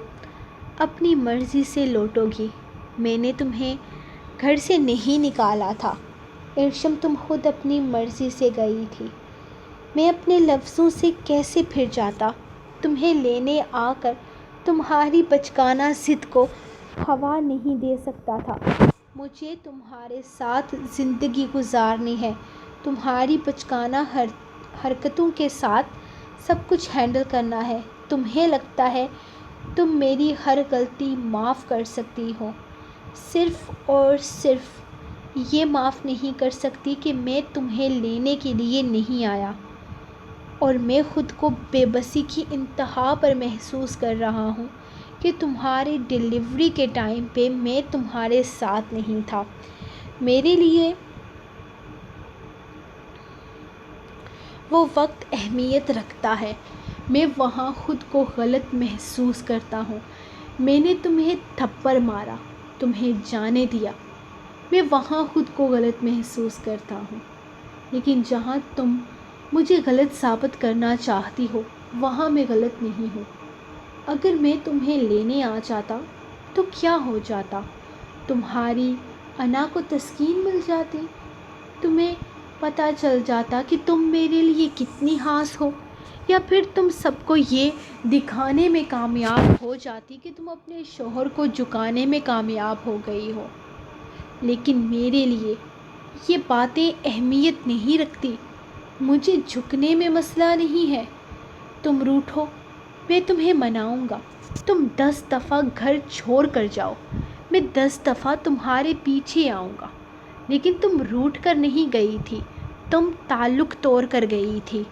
اپنی مرضی سے لوٹو گی۔ میں نے تمہیں گھر سے نہیں نکالا تھا ارشم، تم خود اپنی مرضی سے گئی تھی۔ میں اپنے لفظوں سے کیسے پھر جاتا؟ تمہیں لینے آ کر تمہاری بچکانہ ضد کو ہوا نہیں دے سکتا تھا۔ مجھے تمہارے ساتھ زندگی گزارنی ہے، تمہاری بچکانہ حرکتوں کے ساتھ سب کچھ ہینڈل کرنا ہے۔ تمہیں لگتا ہے تم میری ہر غلطی معاف کر سکتی ہو، صرف اور صرف یہ معاف نہیں کر سکتی کہ میں تمہیں لینے کے لیے نہیں آیا، اور میں خود کو بے بسی کی انتہا پر محسوس کر رہا ہوں کہ تمہاری ڈیلیوری کے ٹائم پہ میں تمہارے ساتھ نہیں تھا۔ میرے لیے وہ وقت اہمیت رکھتا ہے، میں وہاں خود کو غلط محسوس کرتا ہوں۔ میں نے تمہیں تھپڑ مارا، تمہیں جانے دیا، میں وہاں خود کو غلط محسوس کرتا ہوں، لیکن جہاں تم مجھے غلط ثابت کرنا چاہتی ہو وہاں میں غلط نہیں ہوں۔ اگر میں تمہیں لینے آ جاتا تو کیا ہو جاتا؟ تمہاری انا کو تسکین مل جاتی، تمہیں پتہ چل جاتا کہ تم میرے لیے کتنی خاص ہو، یا پھر تم سب کو یہ دکھانے میں کامیاب ہو جاتی کہ تم اپنے شوہر کو جھکانے میں کامیاب ہو گئی ہو۔ لیکن میرے لیے یہ باتیں اہمیت نہیں رکھتی، مجھے جھکنے میں مسئلہ نہیں ہے۔ تم روٹھو، میں تمہیں مناؤں گا، تم 10 دفعہ گھر چھوڑ کر جاؤ، میں 10 دفعہ تمہارے پیچھے آؤں گا، لیکن تم روٹھ کر نہیں گئی تھی، تم تعلق توڑ کر گئی تھی۔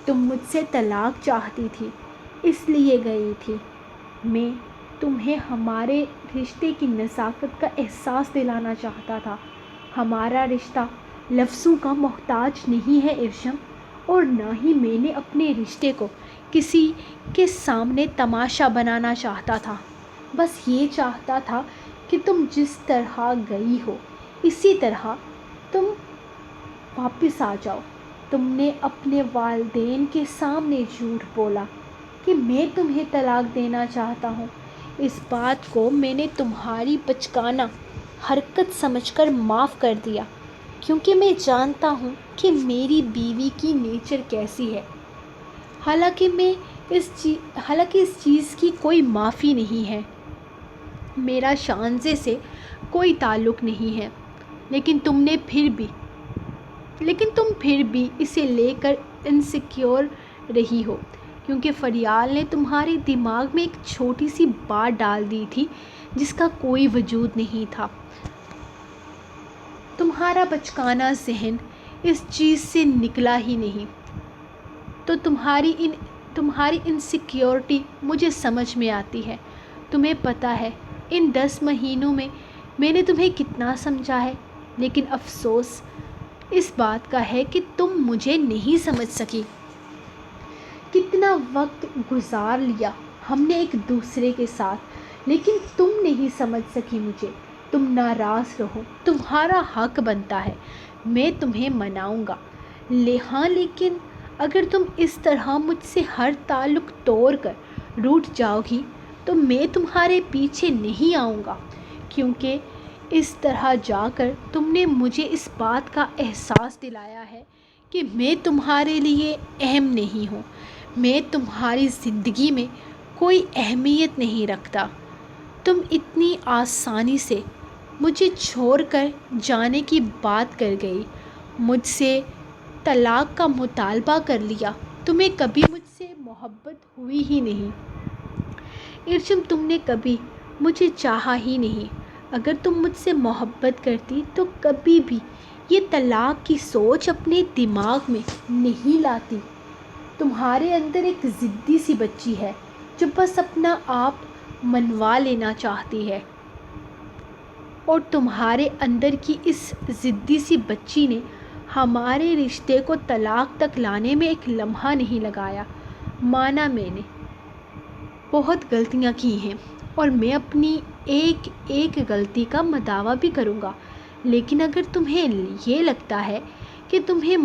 تم مجھ سے طلاق چاہتی تھی، اس لیے گئی تھی۔ میں تمہیں ہمارے رشتے کی نزاکت کا احساس دلانا چاہتا تھا۔ ہمارا رشتہ لفظوں کا محتاج نہیں ہے ارشم، اور نہ ہی میں نے اپنے رشتے کو کسی کے سامنے تماشا بنانا چاہتا تھا۔ بس یہ چاہتا تھا کہ تم جس طرح گئی ہو اسی طرح تم واپس آ جاؤ۔ تم نے اپنے والدین کے سامنے جھوٹ بولا کہ میں تمہیں طلاق دینا چاہتا ہوں۔ اس بات کو میں نے تمہاری بچگانہ حرکت سمجھ کر معاف کر دیا، کیونکہ میں جانتا ہوں کہ میری بیوی کی نیچر کیسی ہے۔ حالانکہ اس چیز کی کوئی معافی نہیں ہے، میرا شانزے سے کوئی تعلق نہیں ہے، لیکن تم پھر بھی اسے لے کر انسیکیور رہی ہو، کیونکہ فریال نے تمہارے دماغ میں ایک چھوٹی سی بات ڈال دی تھی جس کا کوئی وجود نہیں تھا۔ تمہارا بچگانہ ذہن اس چیز سے نکلا ہی نہیں۔ تو تمہاری انسیکیورٹی مجھے سمجھ میں آتی ہے۔ تمہیں پتہ ہے ان 10 مہینوں میں میں نے تمہیں کتنا سمجھا ہے، لیکن افسوس اس بات کا ہے کہ تم مجھے نہیں سمجھ سکی۔ کتنا وقت گزار لیا ہم نے ایک دوسرے کے ساتھ، لیکن تم نہیں سمجھ سکی مجھے۔ تم ناراض رہو، تمہارا حق بنتا ہے، میں تمہیں مناؤں گا۔ ہاں، لیکن اگر تم اس طرح مجھ سے ہر تعلق توڑ کر روٹھ جاؤ گی تو میں تمہارے پیچھے نہیں آؤں گا، کیونکہ اس طرح جا کر تم نے مجھے اس بات کا احساس دلایا ہے کہ میں تمہارے لیے اہم نہیں ہوں، میں تمہاری زندگی میں کوئی اہمیت نہیں رکھتا۔ تم اتنی آسانی سے مجھے چھوڑ کر جانے کی بات کر گئی، مجھ سے طلاق کا مطالبہ کر لیا۔ تمہیں کبھی مجھ سے محبت ہوئی ہی نہیں ارشم، تم نے کبھی مجھے چاہا ہی نہیں۔ اگر تم مجھ سے محبت کرتی تو کبھی بھی یہ طلاق کی سوچ اپنے دماغ میں نہیں لاتی۔ تمہارے اندر ایک ضدی سی بچی ہے جو بس اپنا آپ منوا لینا چاہتی ہے، اور تمہارے اندر کی اس ضدی سی بچی نے ہمارے رشتے کو طلاق تک لانے میں ایک لمحہ نہیں لگایا۔ مانا میں نے بہت غلطیاں کی ہیں، اور میں اپنی ایک ایک غلطی کا مداوع بھی کروں گا، لیکن اگر تمہیں یہ لگتا ہے کہ تمہیں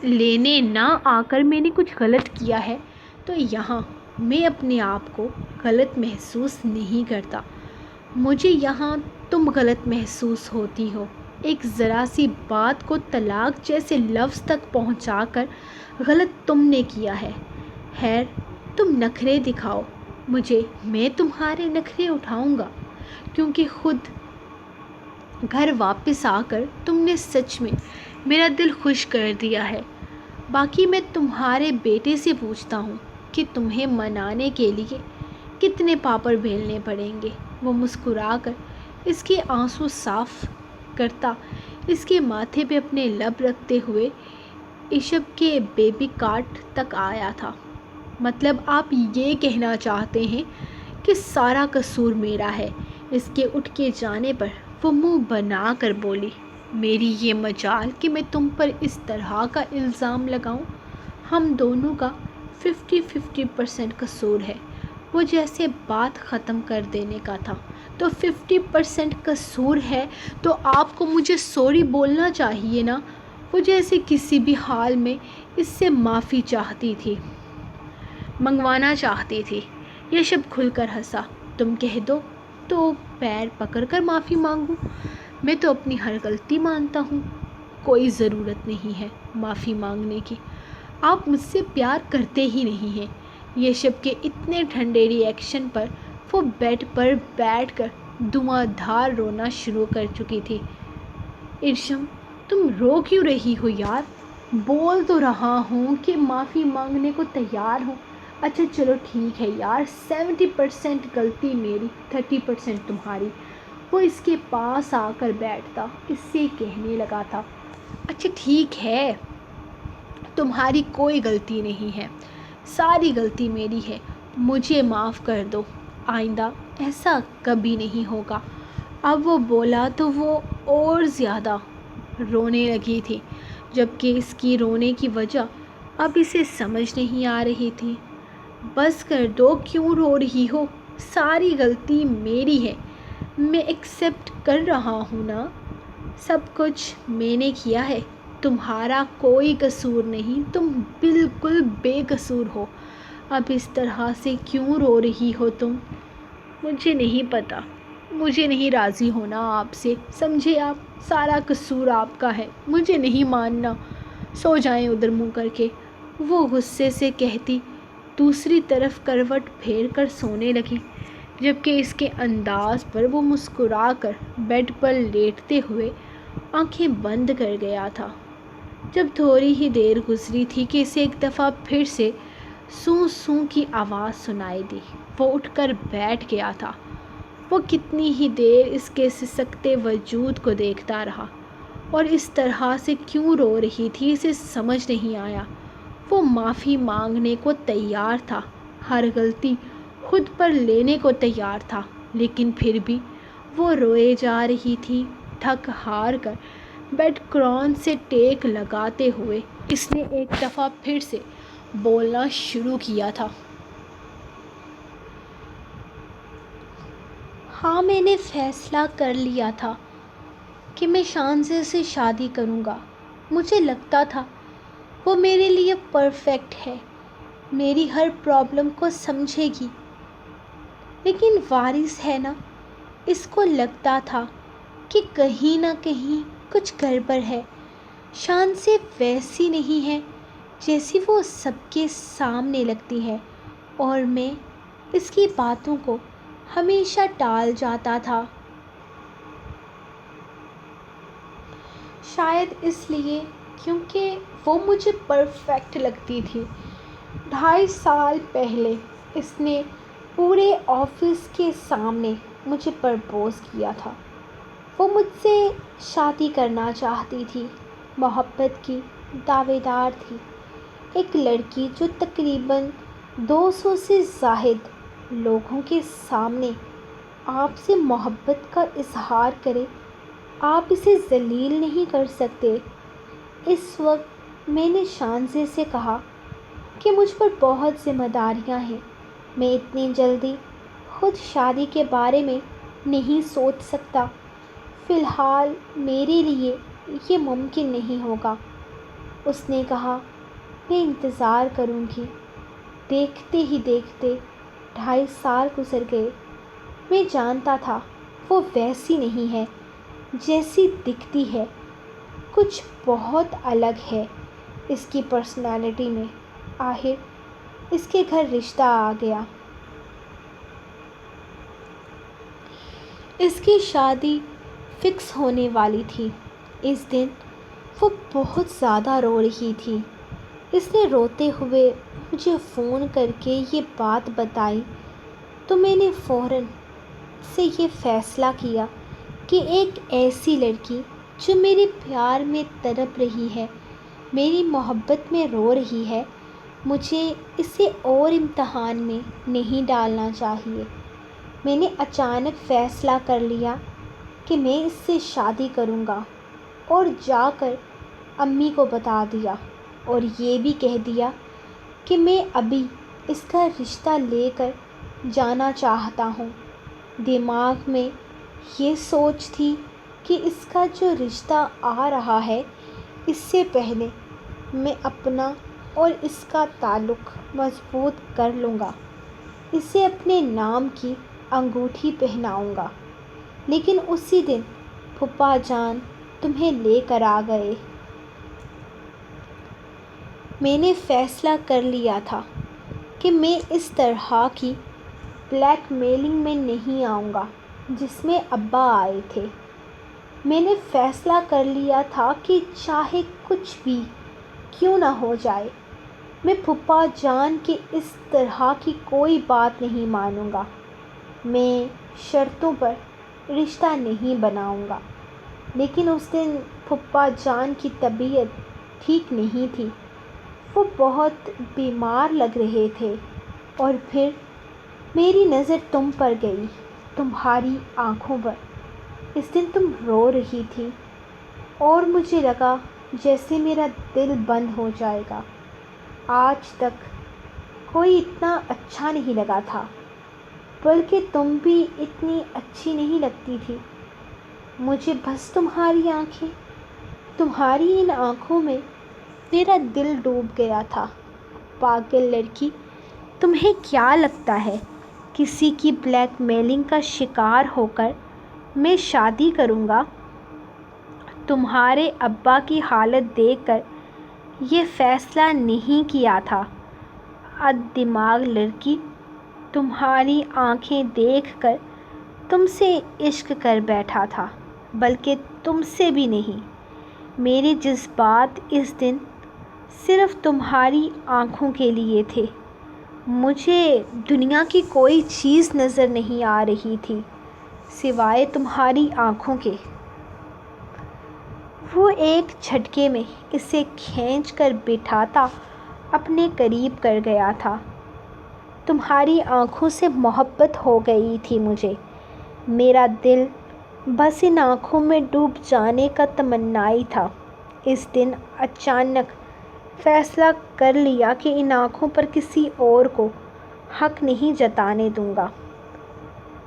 لینے نہ آ کر میں نے کچھ غلط کیا ہے تو یہاں میں اپنے آپ کو غلط محسوس نہیں کرتا۔ مجھے یہاں تم غلط محسوس ہوتی ہو، ایک ذرا سی بات کو طلاق جیسے لفظ تک پہنچا کر غلط تم نے کیا ہے۔ خیر، تم نخرے دکھاؤ مجھے، میں تمہارے نخرے اٹھاؤں گا، کیونکہ خود گھر واپس آ کر تم نے سچ میں میرا دل خوش کر دیا ہے۔ باقی میں تمہارے بیٹے سے پوچھتا ہوں کہ تمہیں منانے کے لیے کتنے پاپڑ بیلنے پڑیں گے۔ وہ مسکرا کر اس کے آنسو صاف کرتا اس کے ماتھے پہ اپنے لب رکھتے ہوئے عشب کے بیبی کاٹ تک آیا تھا۔ مطلب آپ یہ کہنا چاہتے ہیں کہ سارا قصور میرا ہے؟ اس کے اٹھ کے جانے پر وہ منہ بنا کر بولی، میری یہ مجال کہ میں تم پر اس طرح کا الزام لگاؤں؟ ہم دونوں کا 50-50% قصور ہے۔ وہ جیسے بات ختم کر دینے کا تھا، تو 50% قصور ہے تو آپ کو مجھے سوری بولنا چاہیے نا۔ وہ جیسے کسی بھی حال میں اس سے معافی منگوانا چاہتی تھی۔ یشب کھل کر ہنسا، تم کہہ دو تو پیر پکڑ کر معافی مانگوں؟ میں تو اپنی ہر غلطی مانتا ہوں، کوئی ضرورت نہیں ہے معافی مانگنے کی۔ آپ مجھ سے پیار کرتے ہی نہیں ہیں۔ یشب کے اتنے ٹھنڈے ری ایکشن پر وہ بیڈ پر بیٹھ کر دھواں دھار رونا شروع کر چکی تھی۔ ارشم، تم رو کیوں رہی ہو یار؟ بول تو رہا ہوں کہ معافی مانگنے کو تیار ہوں۔ اچھا چلو ٹھیک ہے یار، 70% غلطی میری، 30% تمہاری۔ وہ اس کے پاس آ کر بیٹھتا اس سے کہنے لگا تھا، اچھا ٹھیک ہے، تمہاری کوئی غلطی نہیں ہے، ساری غلطی میری ہے، مجھے معاف کر دو، آئندہ ایسا کبھی نہیں ہوگا۔ اب وہ بولا تو وہ اور زیادہ رونے لگی تھی، جبکہ اس کی رونے کی وجہ اب اسے سمجھ نہیں آ رہی تھی۔ بس کر دو، کیوں رو رہی ہو؟ ساری غلطی میری ہے، میں ایکسیپٹ کر رہا ہوں نا، سب کچھ میں نے کیا ہے، تمہارا کوئی قصور نہیں، تم بالکل بے قصور ہو، اب اس طرح سے کیوں رو رہی ہو تم؟ مجھے نہیں پتا، مجھے نہیں راضی ہونا آپ سے، سمجھے آپ؟ سارا قصور آپ کا ہے، مجھے نہیں ماننا، سو جائیں ادھر منہ کر کے، وہ غصے سے کہتی دوسری طرف کروٹ پھیر کر سونے لگی، جبکہ اس کے انداز پر وہ مسکرا کر بیڈ پر لیٹتے ہوئے آنکھیں بند کر گیا تھا۔ جب تھوڑی ہی دیر گزری تھی کہ اسے ایک دفعہ پھر سے سوں سوں کی آواز سنائی دی، وہ اٹھ کر بیٹھ گیا تھا۔ وہ کتنی ہی دیر اس کے سسکتے وجود کو دیکھتا رہا، اور اس طرح سے کیوں رو رہی تھی اسے سمجھ نہیں آیا۔ وہ معافی مانگنے کو تیار تھا، ہر غلطی خود پر لینے کو تیار تھا، لیکن پھر بھی وہ روئے جا رہی تھی۔ تھک ہار کر بیڈ کرون سے ٹیک لگاتے ہوئے اس نے ایک دفعہ پھر سے بولنا شروع کیا تھا۔ ہاں، میں نے فیصلہ کر لیا تھا کہ میں شانزے سے شادی کروں گا۔ مجھے لگتا تھا وہ میرے لیے پرفیکٹ ہے، میری ہر پرابلم کو سمجھے گی، لیکن وارث ہے نا، اس کو لگتا تھا کہ کہیں نہ کہیں کچھ گڑبڑ ہے۔ شانزے ویسی نہیں ہے جیسی وہ سب کے سامنے لگتی ہے، اور میں اس کی باتوں کو ہمیشہ ٹال جاتا تھا۔ شاید اس لیے کیونکہ وہ مجھے پرفیکٹ لگتی تھی۔ 2.5 سال پہلے اس نے پورے آفس کے سامنے مجھے پرپوز کیا تھا۔ وہ مجھ سے شادی کرنا چاہتی تھی، محبت کی دعوے دار تھی، ایک لڑکی جو تقریباً 200 سے زائد لوگوں کے سامنے آپ سے محبت کا اظہار کرے، آپ اسے ذلیل نہیں کر سکتے۔ اس وقت میں نے شانزے سے کہا کہ مجھ پر بہت ذمہ داریاں ہیں، میں اتنی جلدی خود شادی کے بارے میں نہیں سوچ سکتا، فی الحال میرے لیے یہ ممکن نہیں ہوگا۔ اس نے کہا، میں انتظار کروں گی۔ دیکھتے ہی دیکھتے 2.5 سال گزر گئے۔ میں جانتا تھا وہ ویسی نہیں ہے جیسی دکھتی ہے، کچھ بہت الگ ہے اس کی پرسنالٹی میں۔ آخر اس کے گھر رشتہ آ گیا۔ اس کی شادی فکس ہونے والی تھی۔ اس دن وہ بہت زیادہ رو رہی تھی۔ اس نے روتے ہوئے مجھے فون کر کے یہ بات بتائی تو میں نے فوراً سے یہ فیصلہ کیا کہ ایک ایسی لڑکی جو میرے پیار میں تڑپ رہی ہے، میری محبت میں رو رہی ہے، مجھے اسے اور امتحان میں نہیں ڈالنا چاہیے۔ میں نے اچانک فیصلہ کر لیا کہ میں اس سے شادی کروں گا، اور جا کر امی کو بتا دیا، اور یہ بھی کہہ دیا کہ میں ابھی اس کا رشتہ لے کر جانا چاہتا ہوں۔ دماغ میں یہ سوچ تھی کہ اس کا جو رشتہ آ رہا ہے، اس سے پہلے میں اپنا اور اس کا تعلق مضبوط کر لوں گا، اسے اپنے نام کی انگوٹھی پہناؤں گا۔ لیکن اسی دن پھوپھا جان تمہیں لے کر آ گئے۔ میں نے فیصلہ کر لیا تھا کہ میں اس طرح کی بلیک میلنگ میں نہیں آؤں گا جس میں ابا آئے تھے۔ میں نے فیصلہ کر لیا تھا کہ چاہے کچھ بھی کیوں نہ ہو جائے، میں پھوپھا جان کی اس طرح کی کوئی بات نہیں مانوں گا، میں شرطوں پر رشتہ نہیں بناؤں گا۔ لیکن اس دن پھوپھا جان کی طبیعت ٹھیک نہیں تھی، وہ بہت بیمار لگ رہے تھے، اور پھر میری نظر تم پر گئی، تمہاری آنکھوں پر۔ اس دن تم رو رہی تھی، اور مجھے لگا جیسے میرا دل بند ہو جائے گا۔ آج تک کوئی اتنا اچھا نہیں لگا تھا، بلکہ تم بھی اتنی اچھی نہیں لگتی تھی مجھے۔ بس تمہاری آنکھیں، تمہاری ان آنکھوں میں میرا دل ڈوب گیا تھا۔ پاگل لڑکی، تمہیں کیا لگتا ہے کسی کی بلیک میلنگ کا شکار ہو کر میں شادی کروں گا؟ تمہارے ابا کی حالت دیکھ کر یہ فیصلہ نہیں کیا تھا۔ دماغ لڑکی، تمہاری آنکھیں دیکھ کر تم سے عشق کر بیٹھا تھا، بلکہ تم سے بھی نہیں۔ میرے جذبات اس دن صرف تمہاری آنکھوں کے لیے تھے۔ مجھے دنیا کی کوئی چیز نظر نہیں آ رہی تھی سوائے تمہاری آنکھوں کے۔ وہ ایک جھٹکے میں اسے کھینچ کر بٹھاتا اپنے قریب کر گیا تھا۔ تمہاری آنکھوں سے محبت ہو گئی تھی مجھے۔ میرا دل بس ان آنکھوں میں ڈوب جانے کا تمنائی تھا۔ اس دن اچانک فیصلہ کر لیا کہ ان آنکھوں پر کسی اور کو حق نہیں جتانے دوں گا۔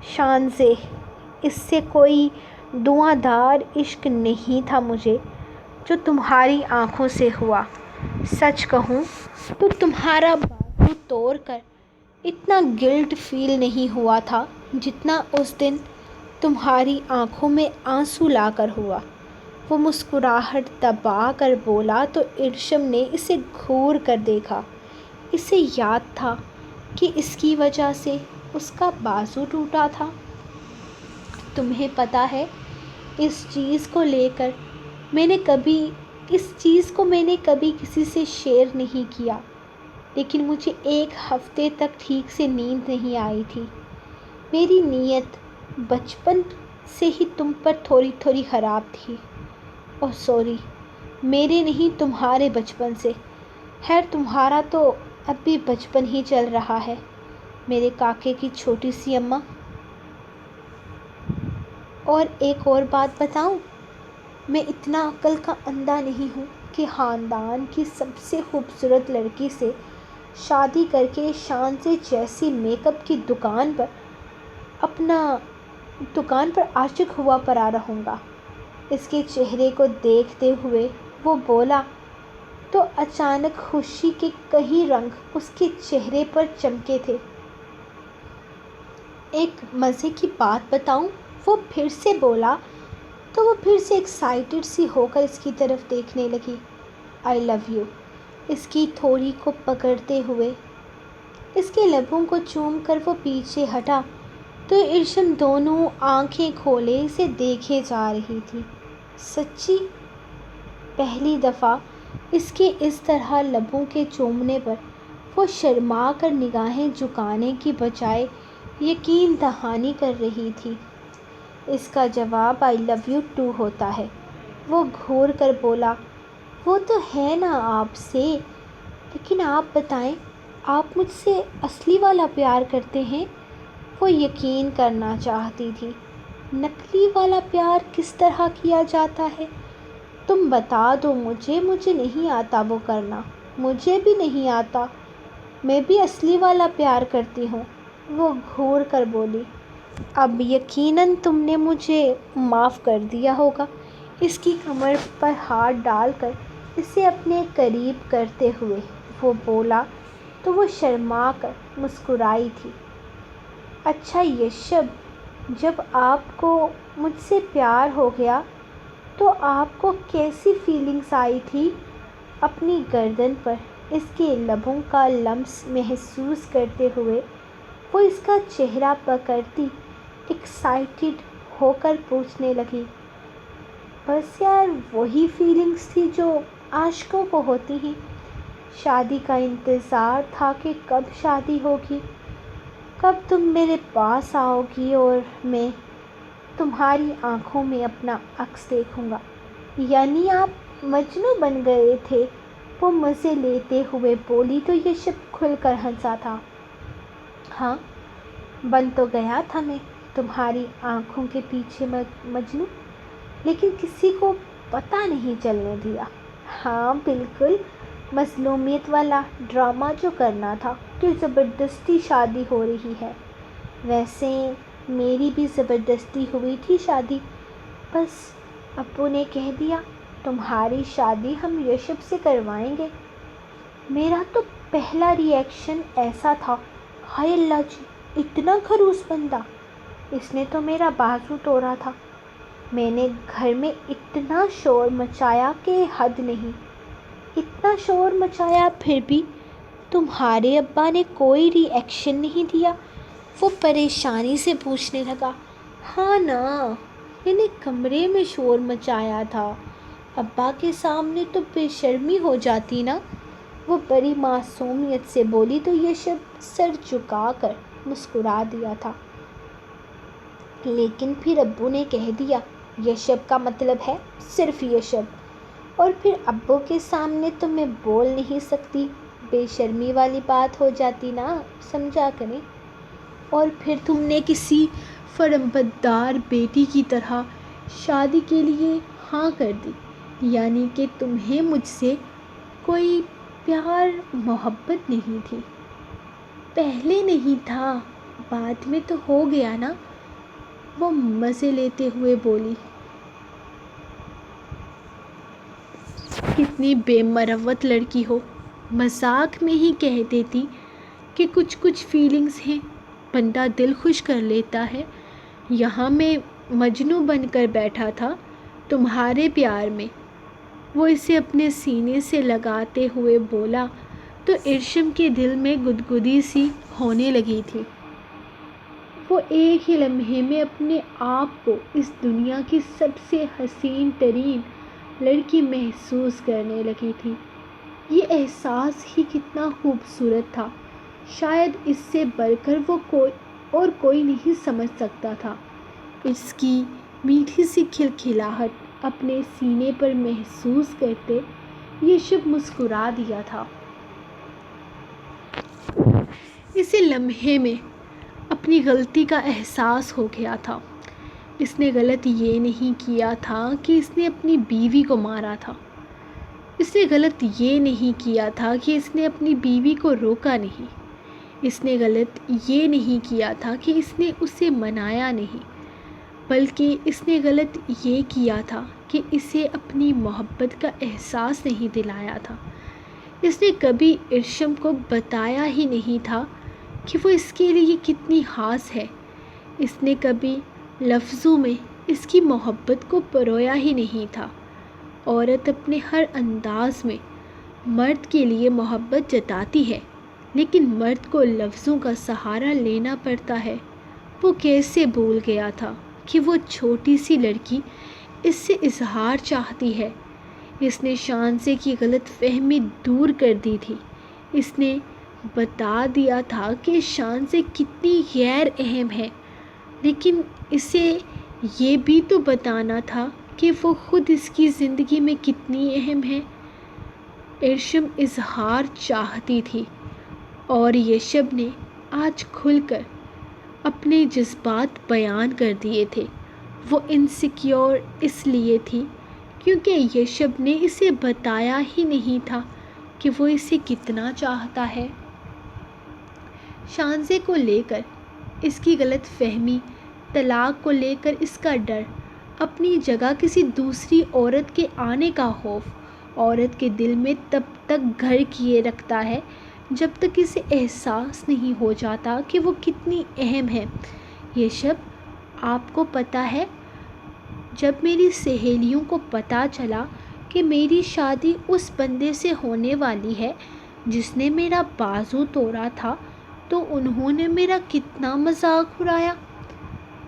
شانزے، اس سے کوئی دھواں دھار عشق نہیں تھا مجھے جو تمہاری آنکھوں سے ہوا۔ سچ کہوں تو تمہارا بازو توڑ کر اتنا گلٹ فیل نہیں ہوا تھا جتنا اس دن تمہاری آنکھوں میں آنسو لا کر ہوا۔ وہ مسکراہٹ دبا کر بولا تو ارشم نے اسے گھور کر دیکھا۔ اسے یاد تھا کہ اس کی وجہ سے اس کا بازو ٹوٹا تھا۔ تمہیں پتہ ہے، اس چیز کو میں نے کبھی کسی سے شیئر نہیں کیا، لیکن مجھے ایک ہفتے تک ٹھیک سے نیند نہیں آئی تھی۔ میری نیت بچپن سے ہی تم پر تھوڑی تھوڑی خراب تھی۔ اوہ سوری، میرے نہیں تمہارے بچپن سے۔ خیر، تمہارا تو اب بھی بچپن ہی چل رہا ہے میرے کاکے کی چھوٹی سی اماں۔ اور ایک اور بات بتاؤں، میں اتنا عقل کا اندھا نہیں ہوں کہ خاندان کی سب سے خوبصورت لڑکی سے شادی کر کے شانزے جیسی میک اپ کی دکان پر عاشق ہوا پڑا رہوں گا۔ اس کے چہرے کو دیکھتے ہوئے وہ بولا تو اچانک خوشی کے کئی رنگ اس کے چہرے پر چمکے تھے۔ ایک مزے کی بات بتاؤں، وہ پھر سے بولا تو وہ پھر سے ایکسائٹڈ سی ہو کر اس کی طرف دیکھنے لگی۔ آئی لو یو، اس کی تھوڑی کو پکڑتے ہوئے اس کے لبوں کو چوم کر وہ پیچھے ہٹا تو ارشم دونوں آنکھیں کھولے اسے دیکھے جا رہی تھی۔ سچی؟ پہلی دفعہ اس کے اس طرح لبوں کے چومنے پر وہ شرما کر نگاہیں جھکانے کی بجائے یقین دہانی کر رہی تھی۔ اس کا جواب آئی لو یو ٹو ہوتا ہے، وہ گھور کر بولا۔ وہ تو ہے نا آپ سے، لیکن آپ بتائیں، آپ مجھ سے اصلی والا پیار کرتے ہیں؟ وہ یقین کرنا چاہتی تھی۔ نقلی والا پیار کس طرح کیا جاتا ہے؟ تم بتا دو مجھے نہیں آتا وہ کرنا، مجھے بھی نہیں آتا۔ میں بھی اصلی والا پیار کرتی ہوں، وہ گھور کر بولی۔ اب یقیناً تم نے مجھے معاف کر دیا ہوگا۔ اس کی کمر پر ہاتھ ڈال کر اسے اپنے قریب کرتے ہوئے وہ بولا تو وہ شرما کر مسکرائی تھی۔ اچھا یشب، جب آپ کو مجھ سے پیار ہو گیا تو آپ کو کیسی فیلنگز آئی تھی؟ اپنی گردن پر اس کے لبوں کا لمس محسوس کرتے ہوئے وہ اس کا چہرہ پکڑتی ایکسائٹڈ ہو کر پوچھنے لگی۔ بس یار وہی فیلنگز تھی جو عاشقوں کو ہوتی ہیں۔ شادی کا انتظار تھا کہ کب شادی ہوگی، کب تم میرے پاس آؤ گی اور میں تمہاری آنکھوں میں اپنا عکس دیکھوں گا۔ یعنی آپ مجنوں بن گئے تھے، وہ مزے لیتے ہوئے بولی تو یشب کھل کر ہنسا تھا۔ ہاں، بن تو گیا تھا میں تمہاری آنکھوں کے پیچھے مجنوں، لیکن کسی کو پتہ نہیں چلنے دیا۔ ہاں بالکل، مظلومیت والا ڈرامہ جو کرنا تھا کہ زبردستی شادی ہو رہی ہے۔ ویسے میری بھی زبردستی ہوئی تھی شادی، بس ابو نے کہہ دیا تمہاری شادی ہم یشب سے کروائیں گے۔ میرا تو پہلا ری ایکشن ایسا تھا، ہائے اللہ جی، اتنا خروس بندہ، اس نے تو میرا بازو توڑا تھا۔ میں نے گھر میں اتنا شور مچایا کہ حد نہیں، اتنا شور مچایا پھر بھی تمہارے ابا نے کوئی ری ایکشن نہیں دیا۔ وہ پریشانی سے پوچھنے لگا۔ ہاں نا، میں نے کمرے میں شور مچایا تھا، ابا کے سامنے تو بے شرمی ہو جاتی نا۔ وہ بڑی معصومیت سے بولی تو یشب سر جھکا کر مسکرا دیا تھا۔ لیکن پھر ابو نے کہہ دیا یشب کا مطلب ہے صرف یشب، اور پھر ابو کے سامنے تو میں بول نہیں سکتی، بے شرمی والی بات ہو جاتی نا، سمجھا کریں۔ اور پھر تم نے کسی فرمانبردار بیٹی کی طرح شادی کے لیے ہاں کر دی، یعنی کہ تمہیں مجھ سے کوئی پیار محبت نہیں تھی؟ پہلے نہیں تھا، بعد میں تو ہو گیا نا، وہ مزے لیتے ہوئے بولی۔ کتنی بے مروت لڑکی ہو، مذاق میں ہی کہہ دیتی کہ کچھ فیلنگز ہیں، بندہ دل خوش کر لیتا ہے۔ یہاں میں مجنوں بن کر بیٹھا تھا تمہارے پیار میں۔ وہ اسے اپنے سینے سے لگاتے ہوئے بولا تو ارشم کے دل میں گدگدی سی ہونے لگی تھی۔ وہ ایک ہی لمحے میں اپنے آپ کو اس دنیا کی سب سے حسین ترین لڑکی محسوس کرنے لگی تھی۔ یہ احساس ہی کتنا خوبصورت تھا، شاید اس سے بڑھ کر وہ کوئی نہیں سمجھ سکتا تھا۔ اس کی میٹھی سی کھلکھلاہٹ اپنے سینے پر محسوس کرتے یشب مسکرا دیا تھا۔ اسے لمحے میں اپنی غلطی کا احساس ہو گیا تھا۔ اس نے غلط یہ نہیں کیا تھا کہ اس نے اپنی بیوی کو مارا تھا، اس نے غلط یہ نہیں کیا تھا کہ اس نے اپنی بیوی کو روکا نہیں، اس نے غلط یہ نہیں کیا تھا کہ اس نے اسے منایا نہیں، بلکہ اس نے غلط یہ کیا تھا کہ اسے اپنی محبت کا احساس نہیں دلایا تھا۔ اس نے کبھی ارشم کو بتایا ہی نہیں تھا کہ وہ اس کے لیے کتنی خاص ہے۔ اس نے کبھی لفظوں میں اس کی محبت کو پرویا ہی نہیں تھا۔ عورت اپنے ہر انداز میں مرد کے لیے محبت جتاتی ہے، لیکن مرد کو لفظوں کا سہارا لینا پڑتا ہے۔ وہ کیسے بھول گیا تھا کہ وہ چھوٹی سی لڑکی اس سے اظہار چاہتی ہے۔ اس نے شانزے کی غلط فہمی دور کر دی تھی۔ اس نے بتا دیا تھا کہ شانزے کتنی غیر اہم ہے، لیکن اسے یہ بھی تو بتانا تھا کہ وہ خود اس کی زندگی میں کتنی اہم ہے۔ ارشم اظہار چاہتی تھی اور یشب نے آج کھل کر اپنے جذبات بیان کر دیے تھے۔ وہ انسیکیور اس لیے تھی کیونکہ یشب نے اسے بتایا ہی نہیں تھا کہ وہ اسے کتنا چاہتا ہے۔ شانزے کو لے کر اس کی غلط فہمی، طلاق کو لے کر اس کا ڈر، اپنی جگہ کسی دوسری عورت کے آنے کا خوف، عورت کے دل میں تب تک گھر کیے رکھتا ہے جب تک اسے احساس نہیں ہو جاتا کہ وہ کتنی اہم ہے۔ یشب، آپ کو پتہ ہے، جب میری سہیلیوں کو پتہ چلا کہ میری شادی اس بندے سے ہونے والی ہے جس نے میرا بازو توڑا تھا، تو انہوں نے میرا کتنا مذاق اڑایا۔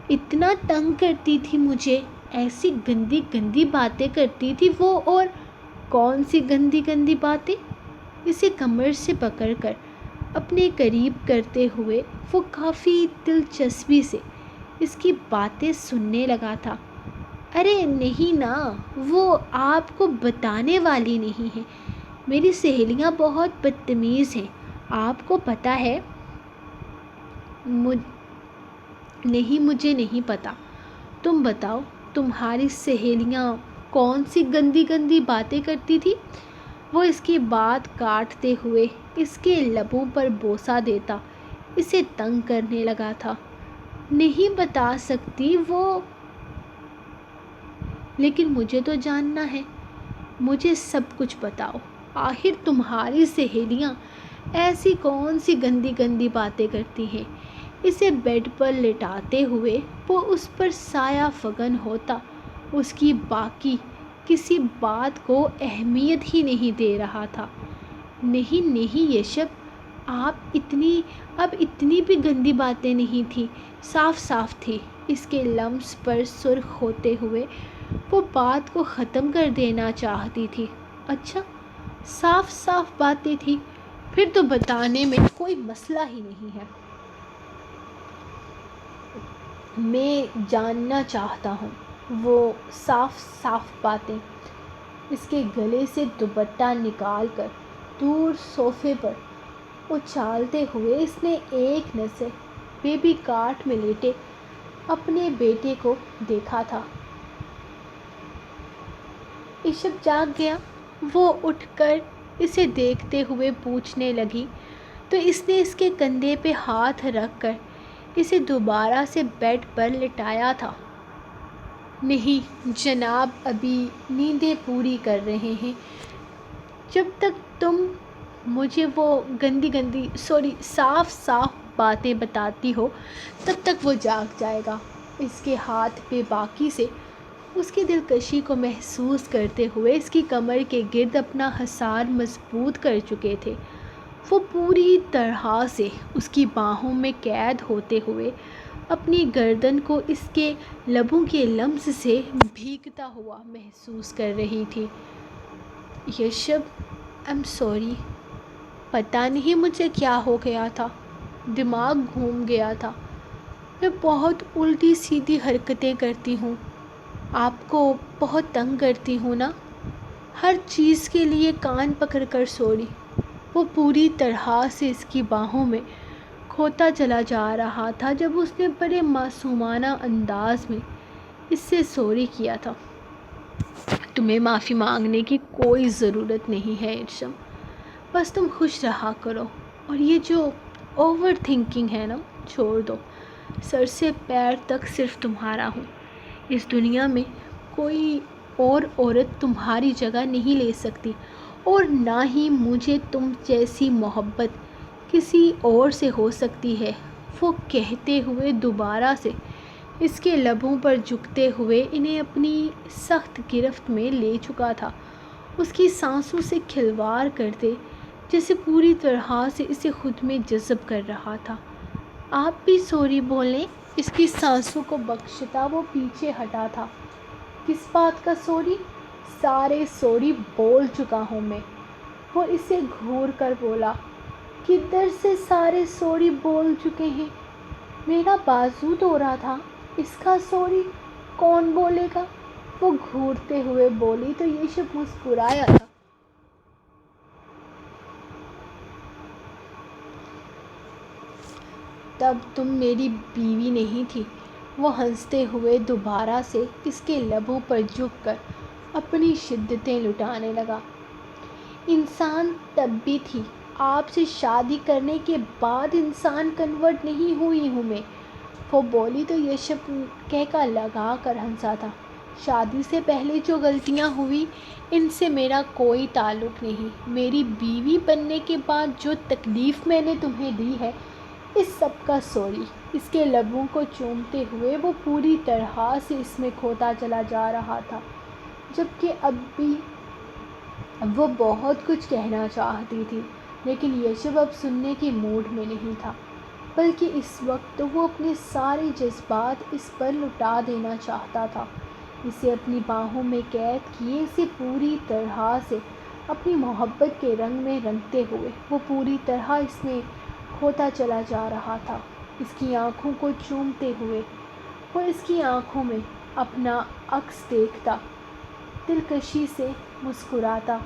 اتنا تنگ کرتی تھی مجھے، ایسی گندی گندی باتیں کرتی تھی وہ۔ اور کون سی گندی گندی باتیں؟ اسے کمر سے پکڑ کر اپنے قریب کرتے ہوئے وہ کافی دلچسپی سے اس کی باتیں سننے لگا تھا۔ ارے نہیں نا، وہ آپ کو بتانے والی نہیں ہے۔ میری سہیلیاں بہت بدتمیز ہیں، آپ کو پتہ ہے؟ نہیں، مجھے نہیں پتہ، تم بتاؤ، تمہاری سہیلیاں کون سی گندی گندی باتیں کرتی تھی۔ وہ اس کی بات کاٹتے ہوئے اس کے لبوں پر بوسہ دیتا اسے تنگ کرنے لگا تھا۔ نہیں بتا سکتی وہ، لیکن مجھے تو جاننا ہے، مجھے سب کچھ بتاؤ۔ آخر تمہاری سہیلیاں ایسی کون سی گندی گندی باتیں کرتی ہیں؟ اسے بیڈ پر لٹاتے ہوئے وہ اس پر سایہ فگن ہوتا اس کی باقی کسی بات کو اہمیت ہی نہیں دے رہا تھا۔ نہیں نہیں یشب، اب اتنی بھی گندی باتیں نہیں تھیں، صاف صاف تھی۔ اس کے لمس پر سرخ ہوتے ہوئے وہ بات کو ختم کر دینا چاہتی تھی۔ اچھا، صاف صاف باتیں تھی، پھر تو بتانے میں کوئی مسئلہ ہی نہیں ہے۔ میں جاننا چاہتا ہوں وہ صاف صاف باتیں۔ اس کے گلے سے دوپٹہ نکال کر دور صوفے پر اچھالتے ہوئے اس نے ایک نظر بیبی کاٹ میں لیٹے اپنے بیٹے کو دیکھا تھا۔ یشب جاگ گیا۔ وہ اٹھ کر اسے دیکھتے ہوئے پوچھنے لگی تو اس نے اس کے کندھے پہ ہاتھ رکھ کر اسے دوبارہ سے بیڈ پر لٹایا تھا۔ نہیں جناب، ابھی نیندیں پوری کر رہے ہیں۔ جب تک تم مجھے وہ صاف صاف باتیں بتاتی ہو تب تک وہ جاگ جائے گا۔ اس کے ہاتھ بے باکی سے اس کی دلکشی کو محسوس کرتے ہوئے اس کی کمر کے گرد اپنا حصار مضبوط کر چکے تھے۔ وہ پوری طرح سے اس کی باہوں میں قید ہوتے ہوئے اپنی گردن کو اس کے لبوں کے لمس سے بھیگتا ہوا محسوس کر رہی تھی۔ یشب، I'm sorry، پتہ نہیں مجھے کیا ہو گیا تھا، دماغ گھوم گیا تھا۔ میں بہت الٹی سیدھی حرکتیں کرتی ہوں، آپ کو بہت تنگ کرتی ہوں نا۔ ہر چیز کے لیے کان پکڑ کر سوری۔ وہ پوری طرح سے اس کی باہوں میں کھوتا چلا جا رہا تھا جب اس نے بڑے معصومانہ انداز میں اس سے سوری کیا تھا۔ تمہیں معافی مانگنے کی کوئی ضرورت نہیں ہے ارشم، بس تم خوش رہا کرو، اور یہ جو اوور تھنکنگ ہے نا، چھوڑ دو۔ سر سے پیر تک صرف تمہارا ہوں۔ اس دنیا میں کوئی اور عورت تمہاری جگہ نہیں لے سکتی، اور نہ ہی مجھے تم جیسی محبت کسی اور سے ہو سکتی ہے۔ وہ کہتے ہوئے دوبارہ سے اس کے لبوں پر جھکتے ہوئے انہیں اپنی سخت گرفت میں لے چکا تھا، اس کی سانسوں سے کھلواڑ کرتے جیسے پوری طرح سے اسے خود میں جذب کر رہا تھا۔ آپ بھی سوری بولیں۔ اس کی سانسوں کو بخشتا وہ پیچھے ہٹا تھا۔ کس بات کا سوری؟ سارے سوری بول چکا ہوں میں، وہ اسے گھور کر بولا۔ کدھر سے سارے سوری بول چکے ہیں؟ میرا بازو توڑا تھا، اس کا سوری کون بولے گا؟ وہ گھورتے ہوئے بولی تو یشب مسکرایا تھا۔ تب تم میری بیوی نہیں تھی۔ وہ ہنستے ہوئے دوبارہ سے اس کے لبوں پر جھک کر اپنی شدتیں لٹانے لگا۔ انسان تب بھی تھی، آپ سے شادی کرنے کے بعد انسان کنورٹ نہیں ہوئی ہوں میں، وہ بولی تو یشب کہکا لگا کر ہنسا تھا۔ شادی سے پہلے جو غلطیاں ہوئی ان سے میرا کوئی تعلق نہیں۔ میری بیوی بننے کے بعد جو تکلیف میں نے تمہیں دی ہے، اس سب کا سوری۔ اس کے لبوں کو چومتے ہوئے وہ پوری طرح سے اس میں کھوتا چلا جا رہا تھا، جبکہ اب بھی وہ بہت کچھ کہنا چاہتی تھی، لیکن یشب اب سننے کی موڈ میں نہیں تھا، بلکہ اس وقت وہ اپنے سارے جذبات اس پر لٹا دینا چاہتا تھا۔ اسے اپنی باہوں میں قید کیے اسے پوری طرح سے اپنی محبت کے رنگ میں رنگتے ہوئے وہ پوری طرح اس میں کھوتا چلا جا رہا تھا۔ اس کی آنکھوں کو چومتے ہوئے وہ اس کی آنکھوں میں اپنا عکس دیکھتا، دلکشی سے مسکراتا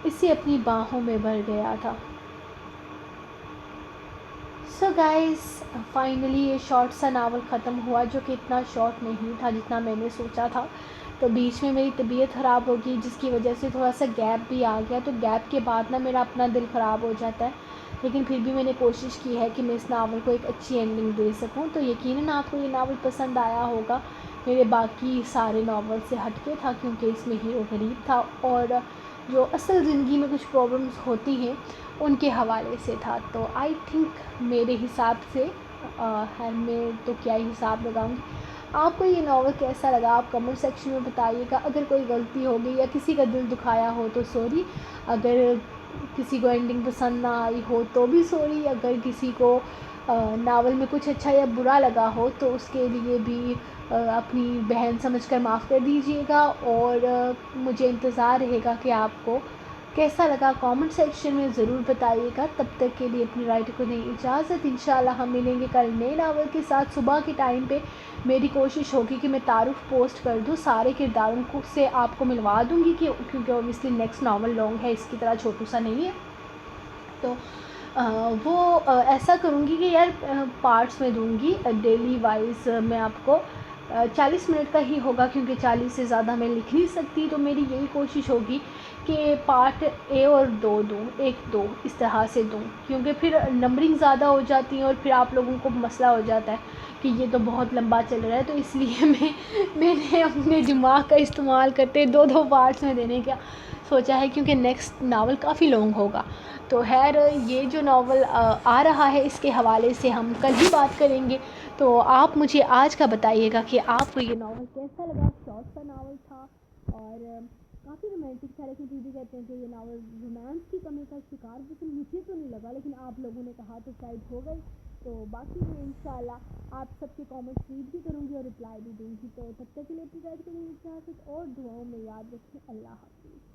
اسے اپنی باہوں میں بھر گیا تھا۔ سو گائز فائنلی یہ شارٹ سا ناول ختم ہوا، جو کہ اتنا شارٹ نہیں تھا جتنا میں نے سوچا تھا. تو بیچ میں میری طبیعت خراب ہو گئی، جس کی وجہ سے تھوڑا سا گیپ بھی آ گیا. تو گیپ کے بعد نا میرا اپنا دل خراب ہو جاتا ہے، لیکن پھر بھی میں نے کوشش کی ہے کہ میں اس ناول کو ایک اچھی اینڈنگ دے سکوں. تو یقیناً آپ کو یہ ناول پسند آیا ہوگا. میرے باقی سارے ناول سے ہٹ کے تھا، کیونکہ اس میں ہیرو غریب تھا اور جو اصل زندگی میں کچھ پرابلمس ہوتی ہیں ان کے حوالے سے تھا. تو آئی تھنک میرے حساب سے خیر میں تو کیا ہی حساب لگاؤں گی. آپ کو یہ ناول کیسا لگا آپ کمنٹ سیکشن میں بتائیے گا. اگر کوئی غلطی ہو گئی یا کسی کا دل دکھایا ہو تو سوری. اگر کسی کو اینڈنگ پسند نہ آئی ہو تو بھی سوری. اگر کسی کو ناول میں کچھ اچھا یا برا لگا ہو تو اس کے لیے بھی اپنی بہن سمجھ کر معاف کر دیجیے گا. اور مجھے انتظار رہے گا کہ آپ کو کیسا لگا کامنٹ سیکشن میں ضرور بتائیے گا. تب تک کے لیے اپنی رائٹ کو دیں اجازت. انشاءاللہ ہم ملیں گے کل نئے ناول کے ساتھ. صبح کے ٹائم پہ میری کوشش ہوگی کہ میں تعارف پوسٹ کر دوں، سارے کرداروں کو سے آپ کو ملوا دوں گی، کیونکہ اوبیسلی نیکسٹ ناول لانگ ہے، اس کی طرح چھوٹو سا نہیں ہے. تو وہ ایسا کروں گی کہ یار پارٹس میں دوں گی ڈیلی وائز. میں آپ کو 40 منٹ کا ہی ہوگا، کیونکہ 40 سے زیادہ میں لکھ نہیں سکتی. تو میری یہی کوشش ہوگی کہ پارٹ اے اور 2 دوں، 1-2 اس طرح سے دوں، کیونکہ پھر نمبرنگ زیادہ ہو جاتی ہیں اور پھر آپ لوگوں کو مسئلہ ہو جاتا ہے کہ یہ تو بہت لمبا چل رہا ہے. تو اس لیے میں نے اپنے دماغ کا استعمال کرتے 2 پارٹس میں دینے کا سوچا ہے، کیونکہ نیکسٹ ناول کافی لانگ ہوگا. تو خیر یہ جو ناول آ رہا ہے اس کے حوالے سے ہم کل ہی بات کریں گے. تو آپ مجھے آج کا بتائیے گا کہ آپ کو یہ ناول کیسا لگا. شارٹ سا ناول تھا اور کافی رومانٹک تھا، لیکن پھر بھی کہتے ہیں کہ یہ ناول رومانس کی کمی کا شکار، لیکن مجھے تو نہیں لگا، لیکن آپ لوگوں نے کہا تو شاید ہو گئی. تو باقی میں انشاءاللہ آپ سب کے کامنٹس ریڈ بھی کروں گی اور رپلائی بھی دوں گی. تو تب تک کے لیے اپنی رائٹ کو دیں اجازت اور دعاؤں میں یاد رکھیں. اللہ حافظ.